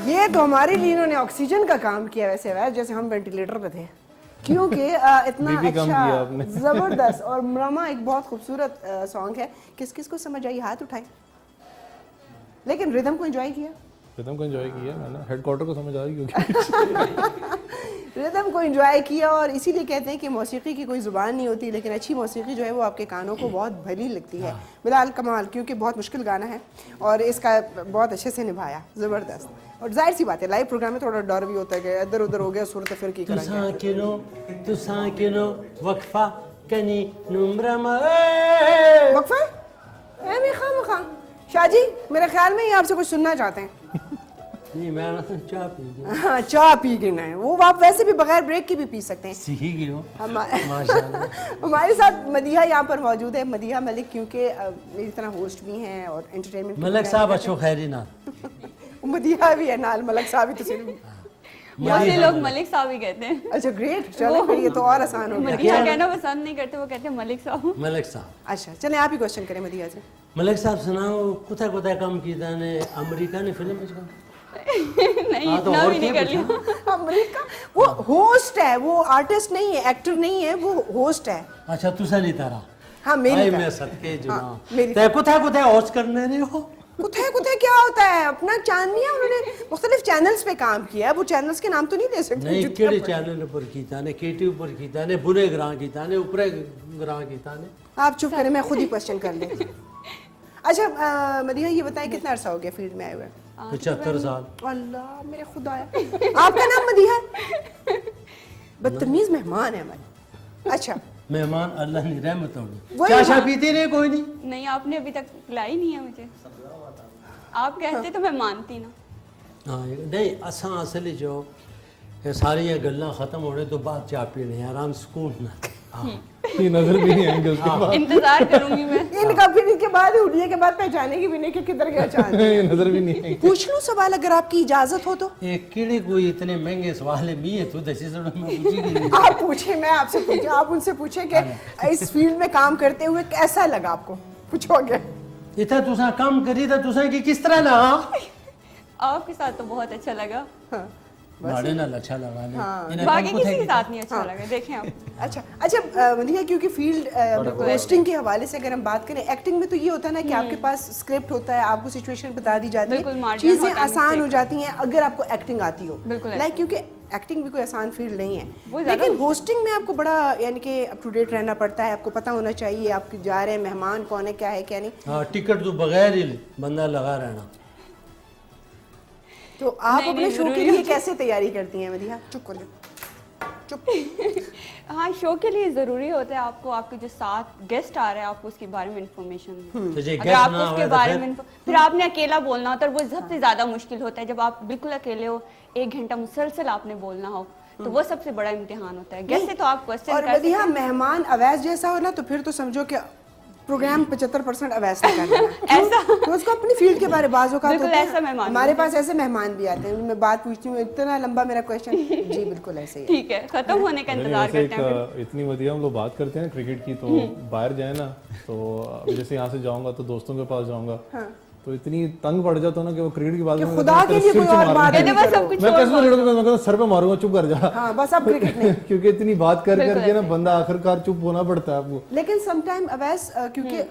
S1: ये तो हमारे लिए इन्होंने ऑक्सीजन का काम किया वैसे वैसे जैसे हम वेंटिलेटर पे थे क्योंकि इतना
S2: बीपी कम किया
S1: अच्छा
S2: आपने।
S1: जबरदस्त और रमा एक बहुत खूबसूरत सॉन्ग है। किस किस को समझ आई हाथ उठाए, लेकिन रिदम को एंजॉय किया।
S2: रिदम को एंजॉय किया मैंने, हेडक्वार्टर को समझ आ रही क्योंकि
S1: रिदम को एंजॉय किया और इसीलिए कहते हैं कि मौसीकी की कोई ज़ुबान नहीं होती, लेकिन अच्छी मौसीकी जो है वो आपके कानों को बहुत भली लगती है। बिलाल कमाल, क्योंकि बहुत मुश्किल गाना है और इसका बहुत अच्छे से निभाया, ज़बरदस्त। और जाहिर सी बात है लाइव प्रोग्राम में थोड़ा डर भी होता है कि इधर उधर हो गया सूरत फिर की करेंगे।
S5: तू साकिनो वक्फा कनी नुमरमा
S1: वक्फा है मैं खाम शाहजी, मेरे ख्याल में ये आपसे कुछ सुनना चाहते हैं।
S5: नहीं मैं चाह पी
S1: हाँ चाय पी के ना, वो आप वैसे भी बगैर ब्रेक के भी पी सकते हैं।
S5: सीखी गई हो
S1: माशाल्लाह। हमारे साथ मदीहा यहाँ पर मौजूद है, मदीहा मलिक, क्योंकि मेरी तरह होस्ट भी हैं और एंटरटेनमेंट
S5: मलक साहब अच्छो खैरी ना
S1: मदीहा भी है नाल, मलक साहब भी तो सिर्फ
S3: बहुत से लोग मलिक साहब ही कहते हैं।
S1: अच्छा ग्रेट, चलो फिर ये तो और आसान हो गया।
S3: मदीहा कहना पसंद नहीं करते, वो कहते हैं मलिक साहब।
S5: मलक साहब
S1: अच्छा चलें आप ही क्वेश्चन करें मदीहा से।
S5: मलक साहब सुनाओ कुथा कुथा काम कीता ने अमेरिका ने फिल्म में
S3: नहीं
S5: हाँ, तो
S3: इतना
S5: और
S3: भी नहीं
S5: क्या
S3: कर लिया।
S1: अमेरिका वो होस्ट है, वो आर्टिस्ट नहीं है, एक्टर नहीं है, वो होस्ट है।
S5: अच्छा तुसा नहीं तारा
S1: हाँ मेरी
S5: आई
S1: तरह।
S5: मैं सदके जुना
S1: हाँ, मेरी
S5: ते कुथा कुथा होस्ट करने रहे हो
S1: कुत्ते कुत्ते क्या होता है, अपना चांदिया उन्होंने मुख्तलिफ चैनल्स पे काम किया है। वो चैनल्स के नाम तो नहीं दे सकते।
S5: नहीं
S1: जितने
S5: केड़े
S1: पर-
S5: चैनल पर कीता ने केटी पर कीता ने बुरे ग्रां कीता ने ऊपरे ग्रां कीता ने
S1: आप चुप करें, मैं खुद ही क्वेश्चन कर लेती हूँ। अच्छा मदीहा ये बताएं कितना अरसा हो गया फील्ड में आए हुए?
S5: 75 साल
S1: अल्लाह मेरे खुदाया, आपका नाम मदीहा है? बदतमीज मेहमान है हमारे। अच्छा
S5: मेहमान अल्लाह ने रहमत होगी
S1: वही
S5: चाशा
S1: हाँ।
S5: पीती नहीं कोई नहीं
S3: नहीं आपने अभी तक पिलाई नहीं है मुझे, आप कहते तो मैं मानती ना।
S5: हाँ नहीं असा असली जो ये सारी ये गल्ला खत्म होने तो बाद चाय पीने आराम सुकून ना हाँ
S2: ये नजर भी नहीं आएंगे उसके बाद,
S3: इंतजार करूंगी मैं।
S1: इनका फिर इनके बाद उठने के बाद पहचाने की भी नहीं कि किधर गया चांद।
S2: ये नजर भी नहीं आएंगे।
S1: पूछ लूं सवाल अगर आपकी इजाजत हो तो?
S5: एक कीड़े कोई इतने महंगे सवाल है मी है तू दसी सड़ में पूछी नहीं
S1: आप पूछे, मैं आपसे पूछे, आप उनसे पूछे कि इस फील्ड में काम करते हुए कैसा लगा आपको, पूछोगे?
S5: इतना तुसा काम करी था तुसा कि किस तरह लगा
S3: आपके साथ तो बहुत अच्छा लगा,
S5: बड़े ना अच्छा लगा ने इन्हें
S3: बाकी
S5: काम
S3: किसी के
S5: कुछ
S3: साथ नहीं अच्छा लगा। देखें आप
S1: अच्छा अच्छा मदीहा, क्योंकि फील्ड होस्टिंग के हवाले से अगर हम बात करें, एक्टिंग में तो ये होता है ना कि आपके पास स्क्रिप्ट होता है, आपको सिचुएशन बता दी जाती
S3: बिल्कुल,
S1: है,
S3: margin
S1: चीजें
S3: होता है
S1: आसान
S3: mistake
S1: हो जाती हैं अगर आपको एक्टिंग आती हो।
S3: बिल्कुल
S1: लाइक क्योंकि एक्टिंग भी कोई आसान फील्ड नहीं
S3: वो
S1: है,
S3: ज़्यादा
S1: लेकिन होस्टिंग में आपको बड़ा यानी कि अप टू डेट रहना पड़ता है, आपको पता होना चाहिए आप जा रहे हैं, मेहमान कौन है, क्या है क्या नहीं।
S5: हाँ टिकट तो बगैर ही बंदा लगा रहना
S1: तो आप
S3: नहीं,
S1: अपने
S3: नहीं,
S1: शो के
S3: जरूरी
S1: लिए कैसे तैयारी करती हैं मदीहा? चुप कर जाओ, चुप।
S3: हाँ शो के लिए ज़रूरी होता है आपको, आपके जो साथ गेस्ट आ रहे हैं आपको उसके बारे में इंफॉर्मेशन,
S5: तो जे
S3: अगर
S5: गेस्ट
S3: आपको
S5: ना
S3: उसके
S5: होए तो
S3: बारे
S5: फिर
S3: में फिर आपने अकेला बोलना होता है, और वो सबसे ज़्यादा मुश्किल होता है जब आप बिल्कुल अकेले हो, 1 घंटा मुसलसल आपने बोलना हो, तो वो सबसे बड़ा इम्तिहान होता है। गेस्ट से तो आप क्वेश्चन
S1: और
S3: कर सकते
S1: मदीहा
S3: हैं।
S1: मेहमान अवैस जैसा हो ना तो फिर तो समझो कि प्रोग्राम 75% अवैस ने कर देना ऐसा तो उसको अपनी फील्ड के बारे बाजों का
S3: बिल्कुल ऐसा मेहमान
S1: हमारे पास ऐसे मेहमान भी आते हैं मैं बात पूछती हूँ इतना लंबा मेरा क्वेश्चन जी बिल्कुल ऐसे ही है।
S3: ठीक है, खत्म होने का इंतजार करते हैं फिर।
S2: इतनी बढ़िया हम लोग बात करते हैं क्रिकेट की तो बाहर जाए ना तो अभी जैसे यहाँ से जाऊंगा तो दोस्तों के पास जाऊंगा तो इतनी तंग पड़ जाता हूँ ना कि वो क्रिकेट की बात में
S1: खुदा के लिए कोई और बात
S3: कहते बस सब कुछ
S2: मैं कैसे लड़ूंगा मैं कहता सर पे मारूंगा चुप कर जा
S1: हाँ बस अब क्रिकेट नहीं
S2: क्योंकि इतनी बात कर करके ना बंदा आखिरकार चुप होना पड़ता है आपको।
S1: लेकिन समटाइम अवैस क्योंकि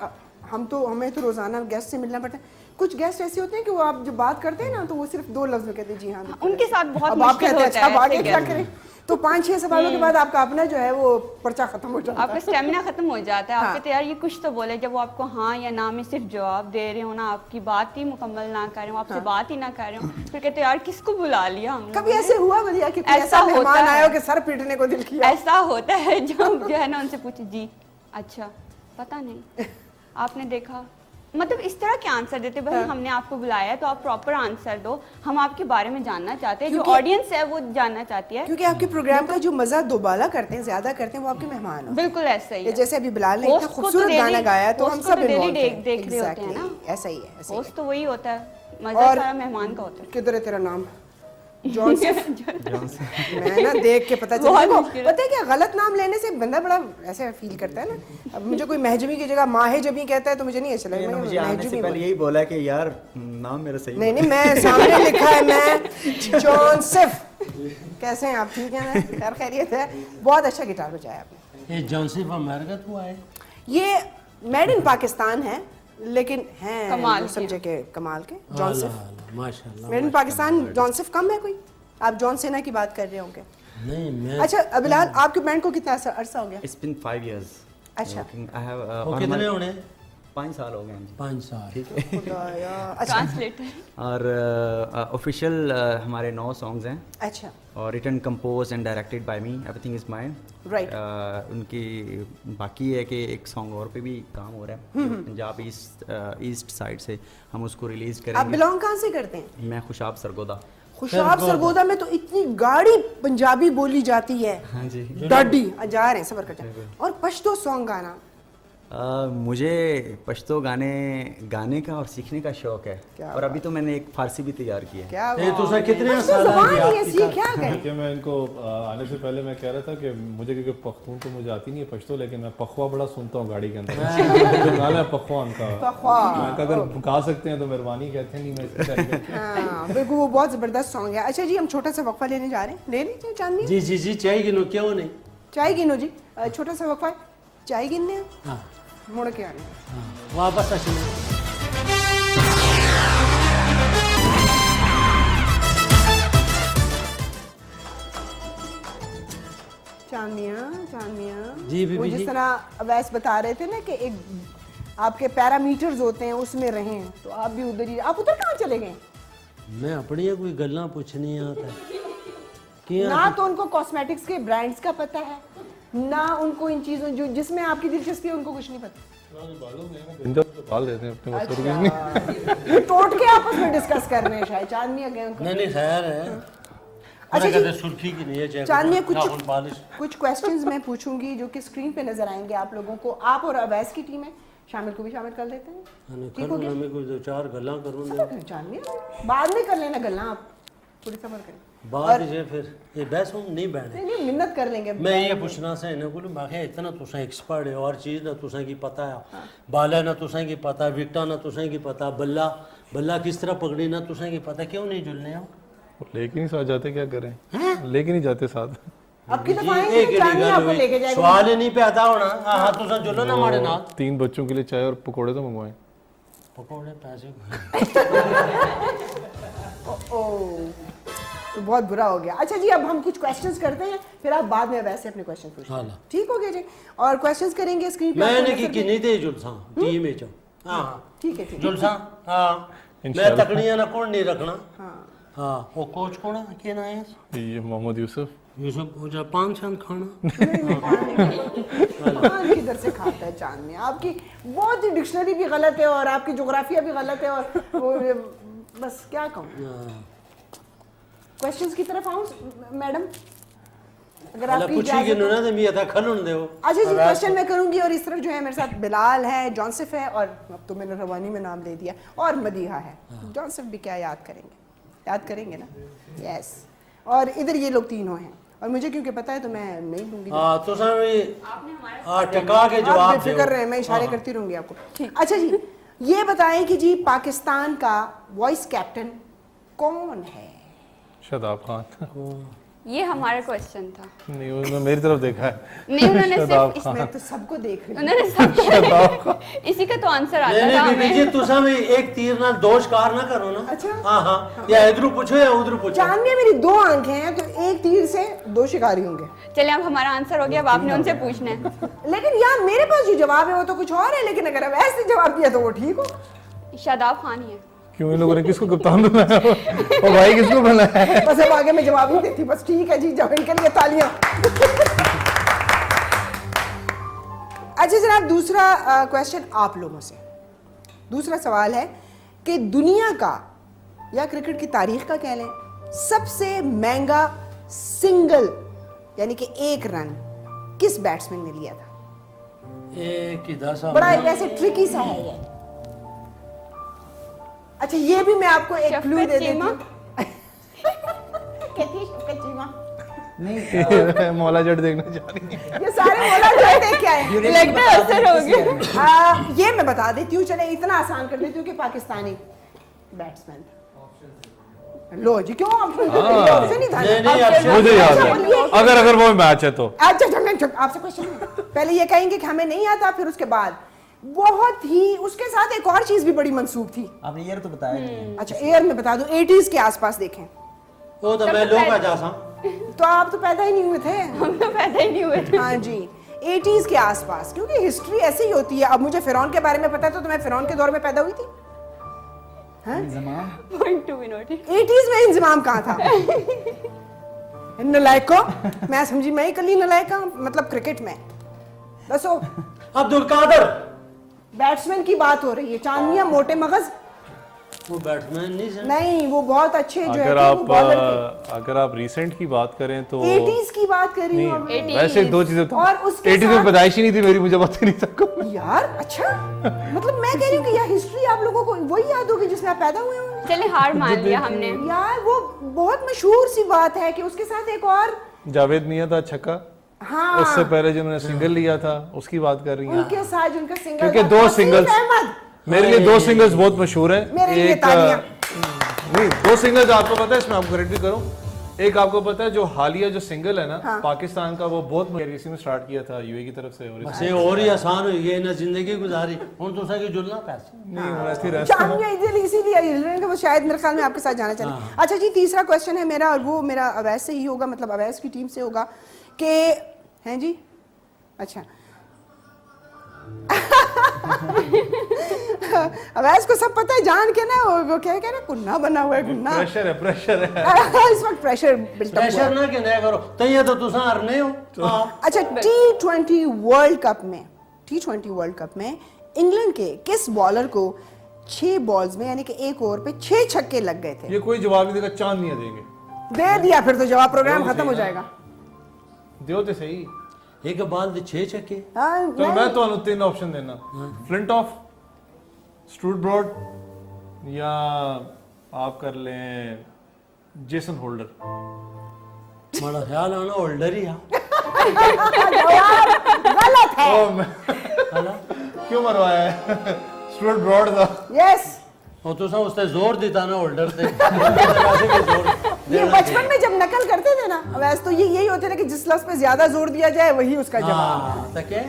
S1: हमें तो रोजाना गेस्ट से मिलना पड़ता है कुछ गेस्ट ऐसे होते हैं कि वो आप जब बात करते हैं ना तो वो सिर्फ 2 लफ्ज में कहते हैं जी हाँ बिल्कुल।
S3: उनके साथ बहुत
S1: अब आप
S3: मुश्किल
S1: कहते हैं
S3: होता
S1: अच्छा
S3: है
S1: आगे
S3: ऐसे
S1: क्या
S3: guest।
S1: करें तो 5-6 सवालों के बाद आपका अपना जो है वो पर्चा खत्म हो जाता
S3: आपका
S1: है।
S3: स्टेमिना खत्म हो जाता है।
S1: हाँ।
S3: आप कहते हैं यार ये कुछ तो बोले, जब वो आपको हाँ या ना में सिर्फ जवाब दे रहे हो ना, आपकी बात ही मुकम्मल ना कर रहे हो, आपसे बात ही ना कर रहे हो, फिर कहते हैं यार किसको बुला लिया हम लोगों
S1: कभी
S3: ने?
S1: ऐसे हुआ भैया कि कोई
S3: ऐसा
S1: ऐसा
S3: होता
S1: मेहमान
S3: है।
S1: आया हो कि सर पीटने को दिल किया?
S3: ऐसा होता है जब जो है ना उनसे पूछे जी अच्छा पता नहीं आपने देखा, मतलब इस तरह के आंसर देते भाई हमने आपको बुलाया है तो आप प्रॉपर आंसर दो, हम आपके बारे में जानना चाहते हैं, जो ऑडियंस है वो जानना चाहती है।
S1: क्योंकि आपके प्रोग्राम का जो मजा दोबाला करते हैं ज्यादा करते हैं वो आपके मेहमान हो।
S3: बिल्कुल ऐसा ही
S1: ये
S3: है।
S1: जैसे अभी बिलाल ने इतना
S3: होस्ट को तो
S1: खूबसूरत
S3: daily-
S1: गाना गाया तो हम
S3: होस्ट को
S1: सब
S3: तो daily
S1: involved हैं।
S3: देख रहे होते हैं ना।
S1: Exactly, ऐसा ही है ऐसा ही
S3: होस्ट तो वही होता है, मजा
S1: और-
S3: सारा मेहमान का होता है।
S1: किधर है तेरा नाम? जॉनसन। मैं ना देख के पता चला
S3: बहुत
S1: देखो,
S3: मुश्किल है।
S1: पता है क्या गलत नाम लेने से बंदा बड़ा ऐसे फील करता है ना। अब मुझे कोई महजमी की जगह माहे जबी कहता है तो मुझे नहीं अच्छा लगता। मैं
S4: मुझे आने से
S1: महजमी
S4: पहले
S1: बोलूं।
S4: यही बोला कि यार नाम मेरा सही
S1: नहीं नहीं मैं सामने लिखा है मैं जॉनसिफ। कैसे हैं आप? ठीक है ना? खैर खैरियत है। बहुत अच्छा गिटार बजाया आपने।
S5: ये जॉनसिफ अमेरिका हुआ है।
S1: ये मेड इन पाकिस्तान है लेकिन हैं
S3: कमाल
S1: जो
S3: के।
S1: समझे के कमाल के जॉनसिफ।
S5: माशाल्लाह।
S1: मेड इन पाकिस्तान जॉनसिफ कम है कोई? आप जॉन सेना की बात कर रहे होंगे।
S5: नहीं मैं
S1: अच्छा बिलाल आपके बैंड को कितना अरसा हो गया?
S4: It's been 5 years.
S1: अच्छा।
S4: I have
S5: वो कितने होने?
S4: 5 साल हो गए हैं जी।
S5: 5 साल।
S4: ठीक है।
S1: खुदाया। अच्छा
S3: ट्रांसलेटर
S4: और ऑफिशियल हमारे 9 सॉन्ग्स हैं
S1: अच्छा
S4: और written compose and directed by me, everything is mine.
S1: Right.
S4: उनकी बाकी है कि एक सॉन्ग और पे भी काम हो रहा है पंजाब ईस्ट साइड से, हम उसको रिलीज
S1: आप
S4: करेंगे।
S1: बिलोंग कहाँ से करते हैं?
S4: मैं खुशाब सरगोदा।
S1: खुशाब सरगोदा में तो इतनी गाढ़ी पंजाबी बोली जाती है।
S4: हाँ जी।
S1: डाडी जा रहे हैं सबर कर जाए। और पश्तो सॉन्ग गाना
S4: मुझे पश्तो गाने का और सीखने का शौक है और अभी तो मैंने एक फारसी भी तैयार की है।
S1: क्या
S5: ये तुझे कितने
S1: पश्तो
S5: साल
S1: ज़बान
S5: है
S1: ही ऐसी है, क्या करें?
S2: कि मैं इनको आने से पहले मैं कह रहा था कि मुझे क्योंकि पख्तून तो मुझे आती नहीं है पश्तो, लेकिन मैं पखवा बड़ा सुनता हूँ गाड़ी के अंदर। जो गाना है पखवा उनका,
S1: पखवा।
S2: मैं कहा अगर गा सकते हैं तो मेहरबानी, कहते हैं नहीं मैं इसकी तारीफ करती हूँ।
S1: हाँ बिल्कुल वो बहुत जबरदस्त सॉन्ग है। अच्छा जी हम छोटा सा वक्फा लेने जा रहे हैं, ले लीजिए चांदनी।
S5: जी जी जी चाय गिनो क्यों नहीं?
S1: चाय गिनो जी, छोटा सा वक्फा चाय गिनने हैं,
S5: हाँ
S1: मुड़ के आने हैं।
S5: हाँ वापस असली
S1: चांदनिया
S5: जी, बीबी
S1: वो जिस
S5: जी।
S1: तरह अवैस बता रहे थे ना कि एक आपके पैरामीटर्स होते हैं उसमें रहें तो आप भी उधर ही। आप उधर कहाँ चले गए?
S5: मैं अपनी कोई गल्ला पूछनी आता क्या?
S1: ना तो उनको कॉस्मेटिक्स के ब्रांड्स का पता है ना उनको इन चीजों जो जिसमें आपकी दिलचस्पी है उनको कुछ नहीं पता।
S2: इंदर तो पाल देते हैं अपने को, और कुछ नहीं।
S1: ये टोट के आपस में डिस्कस कर रहे हैं शायद। चांदनिया गए उनको।
S5: नहीं नहीं खैर है।
S1: अच्छा
S5: अच्छा
S1: जी।
S5: सुर्खी की नहीं है चाय
S1: चांदनिया
S5: नाखून पालिश।
S1: कुछ क्वेश्चंस मैं पूछूंगी जो कि स्क्रीन पे नजर आएंगे आप लोगों को। आप और अवैस की टीम है, शामिल को भी शामिल कर लेते हैं। ठीक हो
S5: करूँ
S1: गया?
S5: मैं कोई 2-4 गल्ला करूँ
S1: सबर करें चांदनिया, बाद में कर लेना गल्ला, आप थोड़ी सबर करें।
S5: बात जे फिर ये बहस हम नहीं बैठे।
S1: नहीं नहीं मिन्नत कर लेंगे।
S5: मैं ये पूछना से इन्हें बोलूँ मैं इतना तुसा एक्सपर्ट है और चीज़ ना तुसा की पता है, बाला ना तुसा की पता, विकटा ना तुसा की पता, बल्ला बल्ला किस तरह पकड़ी ना तुसा की पता, क्यों नहीं जुलने हो?
S2: लेकिन ही साथ जाते, क्या करें, लेकिन ही जाते साथ।
S1: अब की दफा
S5: एक
S1: आएंगे चांदनी आपको लेके जाएगा।
S5: सवाल ही नहीं पे आता होना। हाँ तुसा जुलो ना हमारे नाल।
S2: 3 बच्चों के लिए चाय और पकोड़े तो मंगवाए।
S5: पकौड़े पैसे
S1: ओ तो बहुत बुरा हो गया। अच्छा जी अब हम कुछ क्वेश्चंस करते हैं फिर आप बाद में वैसे अपने क्वेश्चन पूछें।
S5: हाँ।
S1: ठीक हो गया जी? और क्वेश्चंस करेंगे स्क्रीन पे।
S5: मैंने
S1: आपको
S5: की
S1: नजर
S5: किन्नी थे जुलसा टीम में चो। हाँ
S1: ठीक है ठीक है।
S5: जुलसा हाँ मैं
S2: इंशाल्लाह।
S5: तकड़ियाँ ना कौन नहीं रखना।
S1: हाँ
S5: हाँ वो कोच कौन है क्या ना है
S2: ये मोहम्मद यूसुफ।
S5: यूसुफ वो जापान शान खाना।
S1: पान किधर से खाता है चांदनी? आपकी बहुत ही डिक्शनरी भी गलत है और आपकी ज्योग्राफिया भी गलत है और वो बस क्या कहूँ। क्वेश्चंस की तरफ आऊँ मैडम? अगर
S5: अल्लाह
S1: आपकी
S5: पूछी कि
S1: इजाजत हो।
S5: नुना दे मिया था खलन दे वो
S1: अच्छा जी, क्वेश्चन मैं करूंगी और इस तरफ जो है मेरे साथ बिलाल है, जॉन्सिफ है और अब तो मैंने रवानी में नाम ले दिया और मदीहा है। जॉन्सिफ भी क्या याद करेंगे ना? यस। और इधर ये लोग तीनों हैं और मुझे क्योंकि पता है तो मैं नहीं दूंगी।
S5: हाँ तो सर टका के
S1: आप
S5: जवाब
S1: बेफिक्र रहे, मैं इशारे करती रहूंगी आपको। अच्छा जी, ये बताएं कि जी पाकिस्तान का वॉइस कैप्टन कौन है?
S2: शादाब खान।
S3: ये हमारा क्वेश्चन था।
S2: नहीं, उन्होंने मेरी तरफ देखा है।
S3: नहीं, उन्होंने
S2: शादाब
S3: सिर्फ
S1: मैं तो सबको देख रही हूँ।
S3: उन्होंने सब इसी का तो आंसर आता था
S5: नहीं बीबी जी
S3: हमें।
S5: तुसा भी एक तीर ना दो शिकार ना करो ना।
S1: अच्छा।
S5: हाँ या इधर पूछो या उधर पूछो।
S1: चांद में मेरी 2 आंखें हैं तो एक तीर से 2 शिकारी होंगे।
S3: चलिए अब हमारा आंसर हो गया, अब आपने उनसे पूछना है।
S1: लेकिन यार मेरे पास जो जवाब है वो तो कुछ और है, लेकिन अगर अब ऐसे जवाब दिया तो वो ठीक हो।
S3: शादाब खान ही है।
S2: क्यों इन लोगों ने किसको कप्तान बनाया? और भाई किसको बनाया है?
S1: बस अब आगे मैं जवाब नहीं देती, बस ठीक है जी, जब इनके लिए तालियां। अच्छा जनाब, दूसरा क्वेश्चन आप लोगों से। दूसरा सवाल है कि दुनिया का या क्रिकेट की तारीख का कह लें सबसे महंगा सिंगल यानी कि एक रन किस बैट्समैन ने लिया था?
S5: एक ही दस
S1: बड़ा वैसे ट्रिकी सा है ये। अच्छा ये भी मैं आपको एक क्लू दे देती हूँ। कहती है शफकत चीमा।
S2: नहीं, मौला जट देखना चाह रही है।
S1: ये सारे बोला जो देख के आए।
S3: लगता है असर हो गया।
S1: ये मैं बता देती हूँ, चले इतना आसान कर देती हूँ कि पाकिस्तानी बैट्समैन था। लो जी, क्यों ऑप्शन नहीं था?
S5: नहीं, option
S2: मुझे याद
S1: अच्छा,
S2: है,
S1: बोलिए।
S2: अगर वो मैच है तो।
S1: अच्छा आपसे क्वेश्चन पहले ये कहेंगे कि हमें नहीं आता, फिर उसके बाद बहुत ही उसके साथ एक और चीज भी बड़ी मंसूब थी।
S6: आपने ईयर तो बताया नहीं।
S1: अच्छा ईयर में बता दो, 80s के आसपास देखें।
S5: वो तो मैं लोग का जासा।
S1: तो आप तो पैदा ही नहीं हुए थे।
S3: हम तो पैदा ही नहीं हुए थे।
S1: हाँ जी, 80s के आसपास, क्योंकि हिस्ट्री ऐसी ही होती है। अब मुझे फिरौन के बारे में पता है तो मैं फिरौन के दौर में पैदा हुई थी।
S3: Point to be noted.
S1: 80s में इंजमाम कहाँ था? नलायको, मैं समझी मैं ही कली नलायका, मतलब क्रिकेट में। दसो,
S5: अब्दुल कादर
S1: बैट्समैन की बात हो रही है। चांद मियां मोटे मगज
S5: वो बैट्समैन नहीं सर।
S1: नहीं, वो बहुत अच्छे जो है
S2: अगर
S1: वो बॉलर थे।
S2: अगर आप रिसेंट की बात करें तो
S1: 80s की बात कर रही हूँ
S2: नहीं,
S1: अब।
S3: 80s
S2: वैसे 2 चीजें तो
S1: और उसके
S2: 80s में
S1: साथ-
S2: पैदाइश ही नहीं थी मेरी, मुझे पता ही नहीं था कब।
S1: यार अच्छा, मतलब मैं कह रही हूँ कि यार हिस्ट्री आप लोगों को वही याद होगी जिसमें आप पैदा हुए होंगे।
S3: चलिए हार मान लिया हमने।
S1: यार वो बहुत मशहूर सी बात है कि उसके साथ एक और,
S2: जावेद मियां था छक्का,
S1: हाँ
S2: उससे पहले जिन्होंने सिंगल लिया था उसकी बात कर रही हैं।
S1: उनके साथ जिनका सिंगल
S2: क्योंकि
S1: था,
S2: 2
S1: तासीफ
S2: सिंगल्स
S1: अहमद।
S2: मेरे लिए 2 सिंगल्स बहुत मशहूर है।
S1: मेरे लिए तालियां।
S2: नहीं, 2 सिंगल्स आपको पता है, इसमें आपको करेक्ट भी करूं। एक आपको पता है जो हालिया जो सिंगल है ना पाकिस्तान का, वो बहुत इसी में स्टार्ट किया था यूएई की तरफ से। और
S5: बस ये और ही आसान हुई गई ना जिंदगी गुजारी। हुन तुसा की जुलना पैसे
S2: नहीं होना थी रेस्ट।
S1: चांदिया इसीलिए हिल रहे हैं कि वो शायद मेरे ख्याल में आपके साथ जाना चाहिए। अच्छा जी, तीसरा क्वेश्चन है मेरा और वो मेरा अवैस से ही होगा, मतलब अवैस की टीम से होगा कि हैं जी। अच्छा अवैस को सब पता है, जान के ना वो क्या कह रहे, कुन्ना बना हुआ है, कुन्ना।
S2: प्रेशर है।
S1: इस वक्त प्रेशर बिल्ट अप हुआ है।
S5: प्रेशर ना के ना करो तैयार तो तुसा हारने हो। हाँ।
S1: अच्छा, T20 वर्ल्ड कप में इंग्लैंड के किस बॉलर को 6 बॉल्स में यानी कि 1 ओवर पे 6 छक्के लग गए थे?
S2: ये कोई जवाब नहीं देगा, चांद नहीं देंगे।
S1: दे दिया फिर तो जवाब, प्रोग्राम खत्म हो जाएगा।
S2: दियो तो सही।
S5: एक बाल दे 6 छक्के।
S1: हाँ,
S2: तो मैं तो 3 ऑप्शन देना, फ्लिंट ऑफ, स्टूट ब्रॉड, या आप कर लें जेसन होल्डर।
S5: बड़ा ख्याल है ना होल्डर ही है।
S1: गलत है।
S2: क्यों मरवाया है? स्टूट ब्रॉड था।
S1: यस,
S5: और तुसा उससे जोर देता ना होल्डर से। वैसे भी जोर
S1: ये
S5: देना
S1: बचपन में जब नकल करते थे ना वैसे तो ये यही होते थे कि जिस लफ्ज पे ज्यादा जोर दिया जाए वही उसका जवाब।
S5: हाँ, तके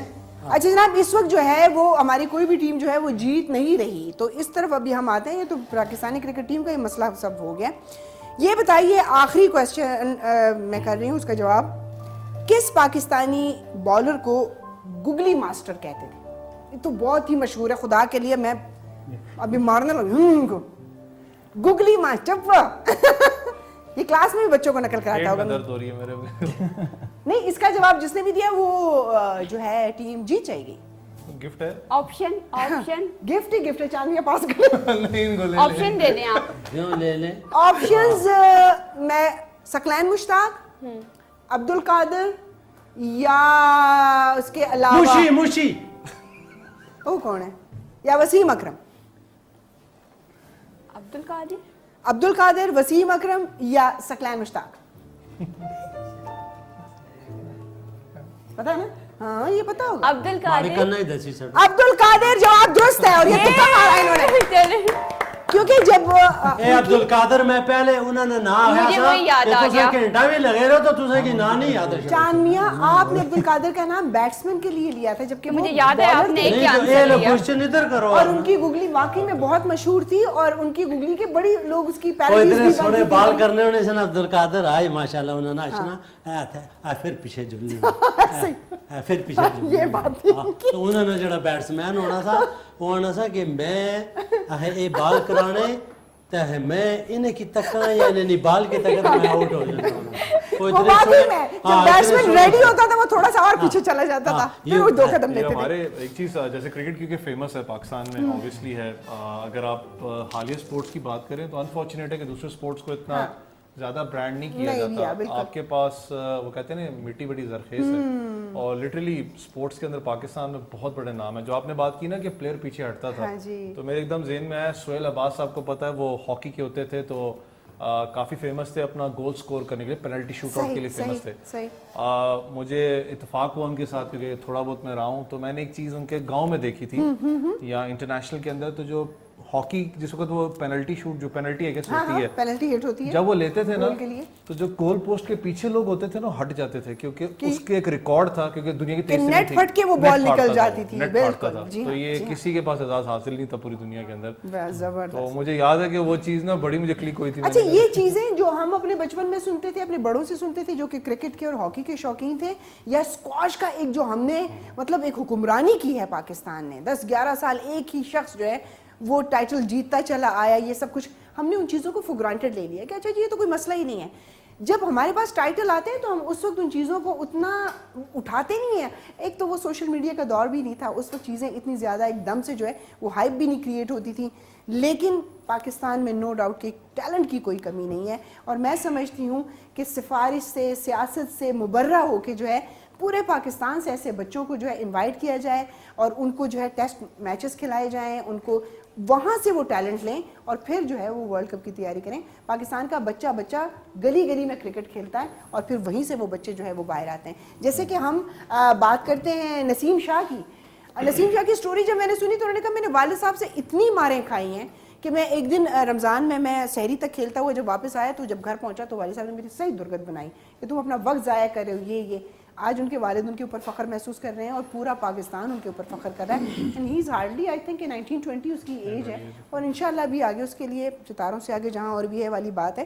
S1: अच्छा जनाब, इस वक्त जो है वो हमारी कोई भी टीम जो है वो जीत नहीं रही, तो इस तरफ अभी हम आते हैं। ये तो पाकिस्तानी क्रिकेट टीम का ये मसला सब हो गया। ये बताइए, आखिरी क्वेश्चन मैं कर रही हूँ, उसका जवाब, किस पाकिस्तानी बॉलर को गुगली मास्टर कहते थे? ये तो बहुत ही मशहूर है, खुदा के लिए मैं अभी मारने लगा। गुगली मास्टर ये क्लास में भी बच्चों को नकल कराता होगा।
S2: दर्द हो रही है मेरे।
S1: नहीं, इसका जवाब जिसने भी दिया वो जो है टीम जीत जाएगी।
S2: गिफ्ट है।
S3: ऑप्शन
S1: गिफ्ट ही गिफ्ट है, चांदिया पास कर।
S2: नहीं, इनको ले ले।
S3: ऑप्शन दे दें आप।
S5: क्यों ले ले।
S1: ऑप्शंस मैं सकलैन मुश्ताक, अब्दुल कादिर या उसके अलावा
S5: मुशी मुशी
S1: वो कौन है, या वसीम अकरम? अब्दुल कादिर, वसीम अकरम या सकलैन मुश्ताक? पता है ना? हाँ ये पता होगा।
S3: अब्दुल कादिर।
S1: अब्दुल कादिर जवाब दुरुस्त है और ये तुक्का मारा इन्होंने। क्योंकि जब
S5: ए अब्दुल कादिर मैं पहले उन्होंने ना
S3: मुझे वही याद आ गया।
S5: घंटा भी लगे रहो तो तुझे की ना नहीं याद है।
S1: चांद मियां आपने अब्दुल कादिर का नाम बैट्समैन के लिए लिया था, जबकि
S3: मुझे याद है आपने एक आंसर दिया।
S5: क्वेश्चन इधर करो।
S1: और उनकी गुगली वाकई में बहुत मशहूर थी और उनकी गुगली के बड़ी लोग उसकी पैरोडीज
S5: इतने
S1: भी
S5: सोने
S1: बनती
S5: बाल
S1: थी।
S5: करने होने से ना अब्दुल कादिर आए माशाल्लाह उन्होंने आशना आ फिर पीछे झुलनी फिर पीछे झुलनी
S1: ये बात थी।
S5: तो उन्होंने जो बैट्समैन होना था वो होना था कि मैं ये बाल कराने तो है मैं इन्हें की तक्का या इन्हें नहीं बाल के तक मैं आउट हो जाता
S1: वो वाकई में जब बैट्समैन रेडी होता था वो थोड़ा सा और पीछे चला जाता था, फिर वो 2 कदम
S2: ये
S1: लेते थे।
S2: हमारे एक चीज जैसे क्रिकेट क्योंकि फेमस है पाकिस्तान में ऑब्वियसली है, अगर आप हालिया स्पोर्ट्स की बात करें तो अनफॉर्चुनेट है कि दूसरे स्पोर्ट्स को इतना ज्यादा ब्रांड नहीं किया
S1: नहीं किया,
S2: जाता।
S1: बिल्कुल।
S2: आपके पास वो कहते हैं ना मिट्टी बड़ी जरखेज है और लिटरली स्पोर्ट्स के अंदर पाकिस्तान में बहुत बड़े नाम है। जो आपने बात की ना कि प्लेयर पीछे हटता था,
S1: हाँ जी।
S2: तो मेरे एकदम ज़हन में आया सोहेल अब्बास, आपको पता है वो हॉकी के होते थे तो काफी फेमस थे अपना गोल स्कोर करने के लिए, पेनल्टी शूट आउट के लिए फेमस थे।
S1: सही।
S2: मुझे इत्तेफाक हुआ उनके साथ क्योंकि थोड़ा बहुत मैं रहा हूँ, तो मैंने एक चीज उनके गांव में देखी थी या इंटरनेशनल के अंदर, तो जो हॉकी जिस वक्त वो पेनल्टी शूट जो पेनल्टी है
S1: हाँ,
S2: होती है,
S1: पेनल्टी हिट होती है,
S2: जब वो लेते थे ना
S1: गोल के लिए।
S2: तो जो गोल पोस्ट के पीछे लोग होते थे ना हट जाते थे क्योंकि उसके एक रिकॉर्ड था, क्योंकि दुनिया की तेज
S1: नेट फट के वो बॉल निकल जाती थी। बिल्कुल, जी
S2: तो
S1: हाँ,
S2: ये
S1: जी हाँ।
S2: किसी के पास एजाज हासिल नहीं था पूरी दुनिया के अंदर।
S1: जबरदस्त।
S2: तो मुझे याद है कि वो चीज ना बड़ी मुझे क्लिक हुई थी।
S1: अच्छा, ये चीजें जो हम अपने बचपन में सुनते थे, अपने बड़ों से सुनते थे जो कि क्रिकेट के और हॉकी के शौकीन थे, या स्क्वॉश का एक जो हमने मतलब एक हुक्मरानी की है पाकिस्तान ने 10-11 साल, एक ही शख्स जो है वो टाइटल जीतता चला आया, ये सब कुछ हमने उन चीज़ों को फॉर ग्रांटेड ले लिया कि अच्छा जी ये तो कोई मसला ही नहीं है। जब हमारे पास टाइटल आते हैं तो हम उस वक्त उन चीज़ों को उतना उठाते नहीं है। एक तो वो सोशल मीडिया का दौर भी नहीं था, उस वक्त चीज़ें इतनी ज़्यादा एकदम से जो है वो हाइप भी नहीं क्रिएट होती थी। लेकिन पाकिस्तान में नो डाउट कि टैलेंट की कोई कमी नहीं है, और मैं समझती हूँ कि सिफारिश से, सियासत से मुबर्रा होकर जो है पूरे पाकिस्तान से ऐसे बच्चों को जो है इनवाइट किया जाए और उनको जो है टेस्ट मैचेस खिलाए जाएं, उनको वहाँ से वो टैलेंट लें और फिर जो है वो वर्ल्ड कप की तैयारी करें। पाकिस्तान का बच्चा बच्चा गली गली में क्रिकेट खेलता है और फिर वहीं से वो बच्चे जो है वो बाहर आते हैं। जैसे कि हम बात करते हैं नसीम शाह की। नसीम शाह की स्टोरी जब मैंने सुनी तो उन्होंने कहा मैंने वालिद साहब से इतनी मारें खाई हैं कि मैं एक दिन रमज़ान में मैं सहरी तक खेलता हुआ जब वापस आया तो जब घर पहुंचा तो वालिद साहब ने मेरी सही दुर्गत बनाई कि तुम अपना वक्त ज़ाया कर रहे हो। ये आज उनके वालिद उनके ऊपर फ़ख्र महसूस कर रहे हैं और पूरा पाकिस्तान उनके ऊपर फ़ख्र कर रहा है। And he is hardly I think 19-20 उसकी एज है और इंशाल्लाह भी आगे उसके लिए सितारों से आगे जहाँ और भी है वाली बात है।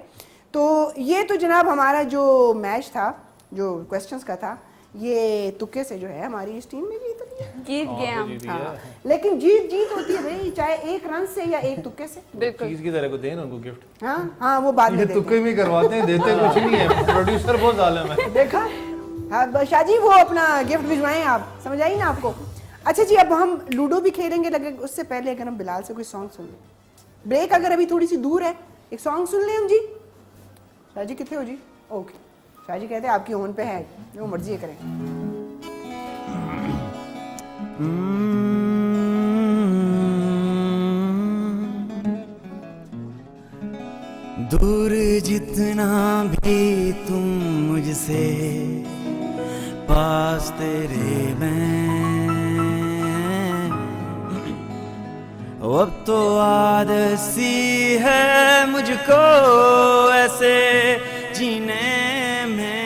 S1: तो ये तो जनाब हमारा जो मैच था, जो क्वेश्चंस का था, ये तुक्के से जो है हमारी इस टीम में जीत
S3: गए हम।
S1: हाँ, लेकिन जीत होती है भाई, चाहे एक रन से या एक तुक्के से।
S3: बिल्कुल।
S2: चीज की तरह को दें उनको गिफ्ट।
S1: हाँ वो बाद में
S2: तुक्के भी करवाते हैं, देते कुछ नहीं है। प्रोड्यूसर बहुत जालिम है।
S1: देखा हाँ शाहजी, वो अपना गिफ्ट भिजवाएं आप, समझ आई ना आपको। अच्छा जी, अब हम लूडो भी खेलेंगे लगे, उससे पहले अगर हम बिलाल से कोई सॉन्ग सुन लें, ब्रेक अगर अभी थोड़ी सी दूर है, एक सॉन्ग सुन लें हम जी। शाहजी कितने हो जी? ओके, शाहजी कहते हैं आपकी ओन पे है, जो मर्जी करें।
S6: दूर जितना भी तुम मुझसे, पास तेरे मैं, अब तो आदत सी है मुझको ऐसे जीने में।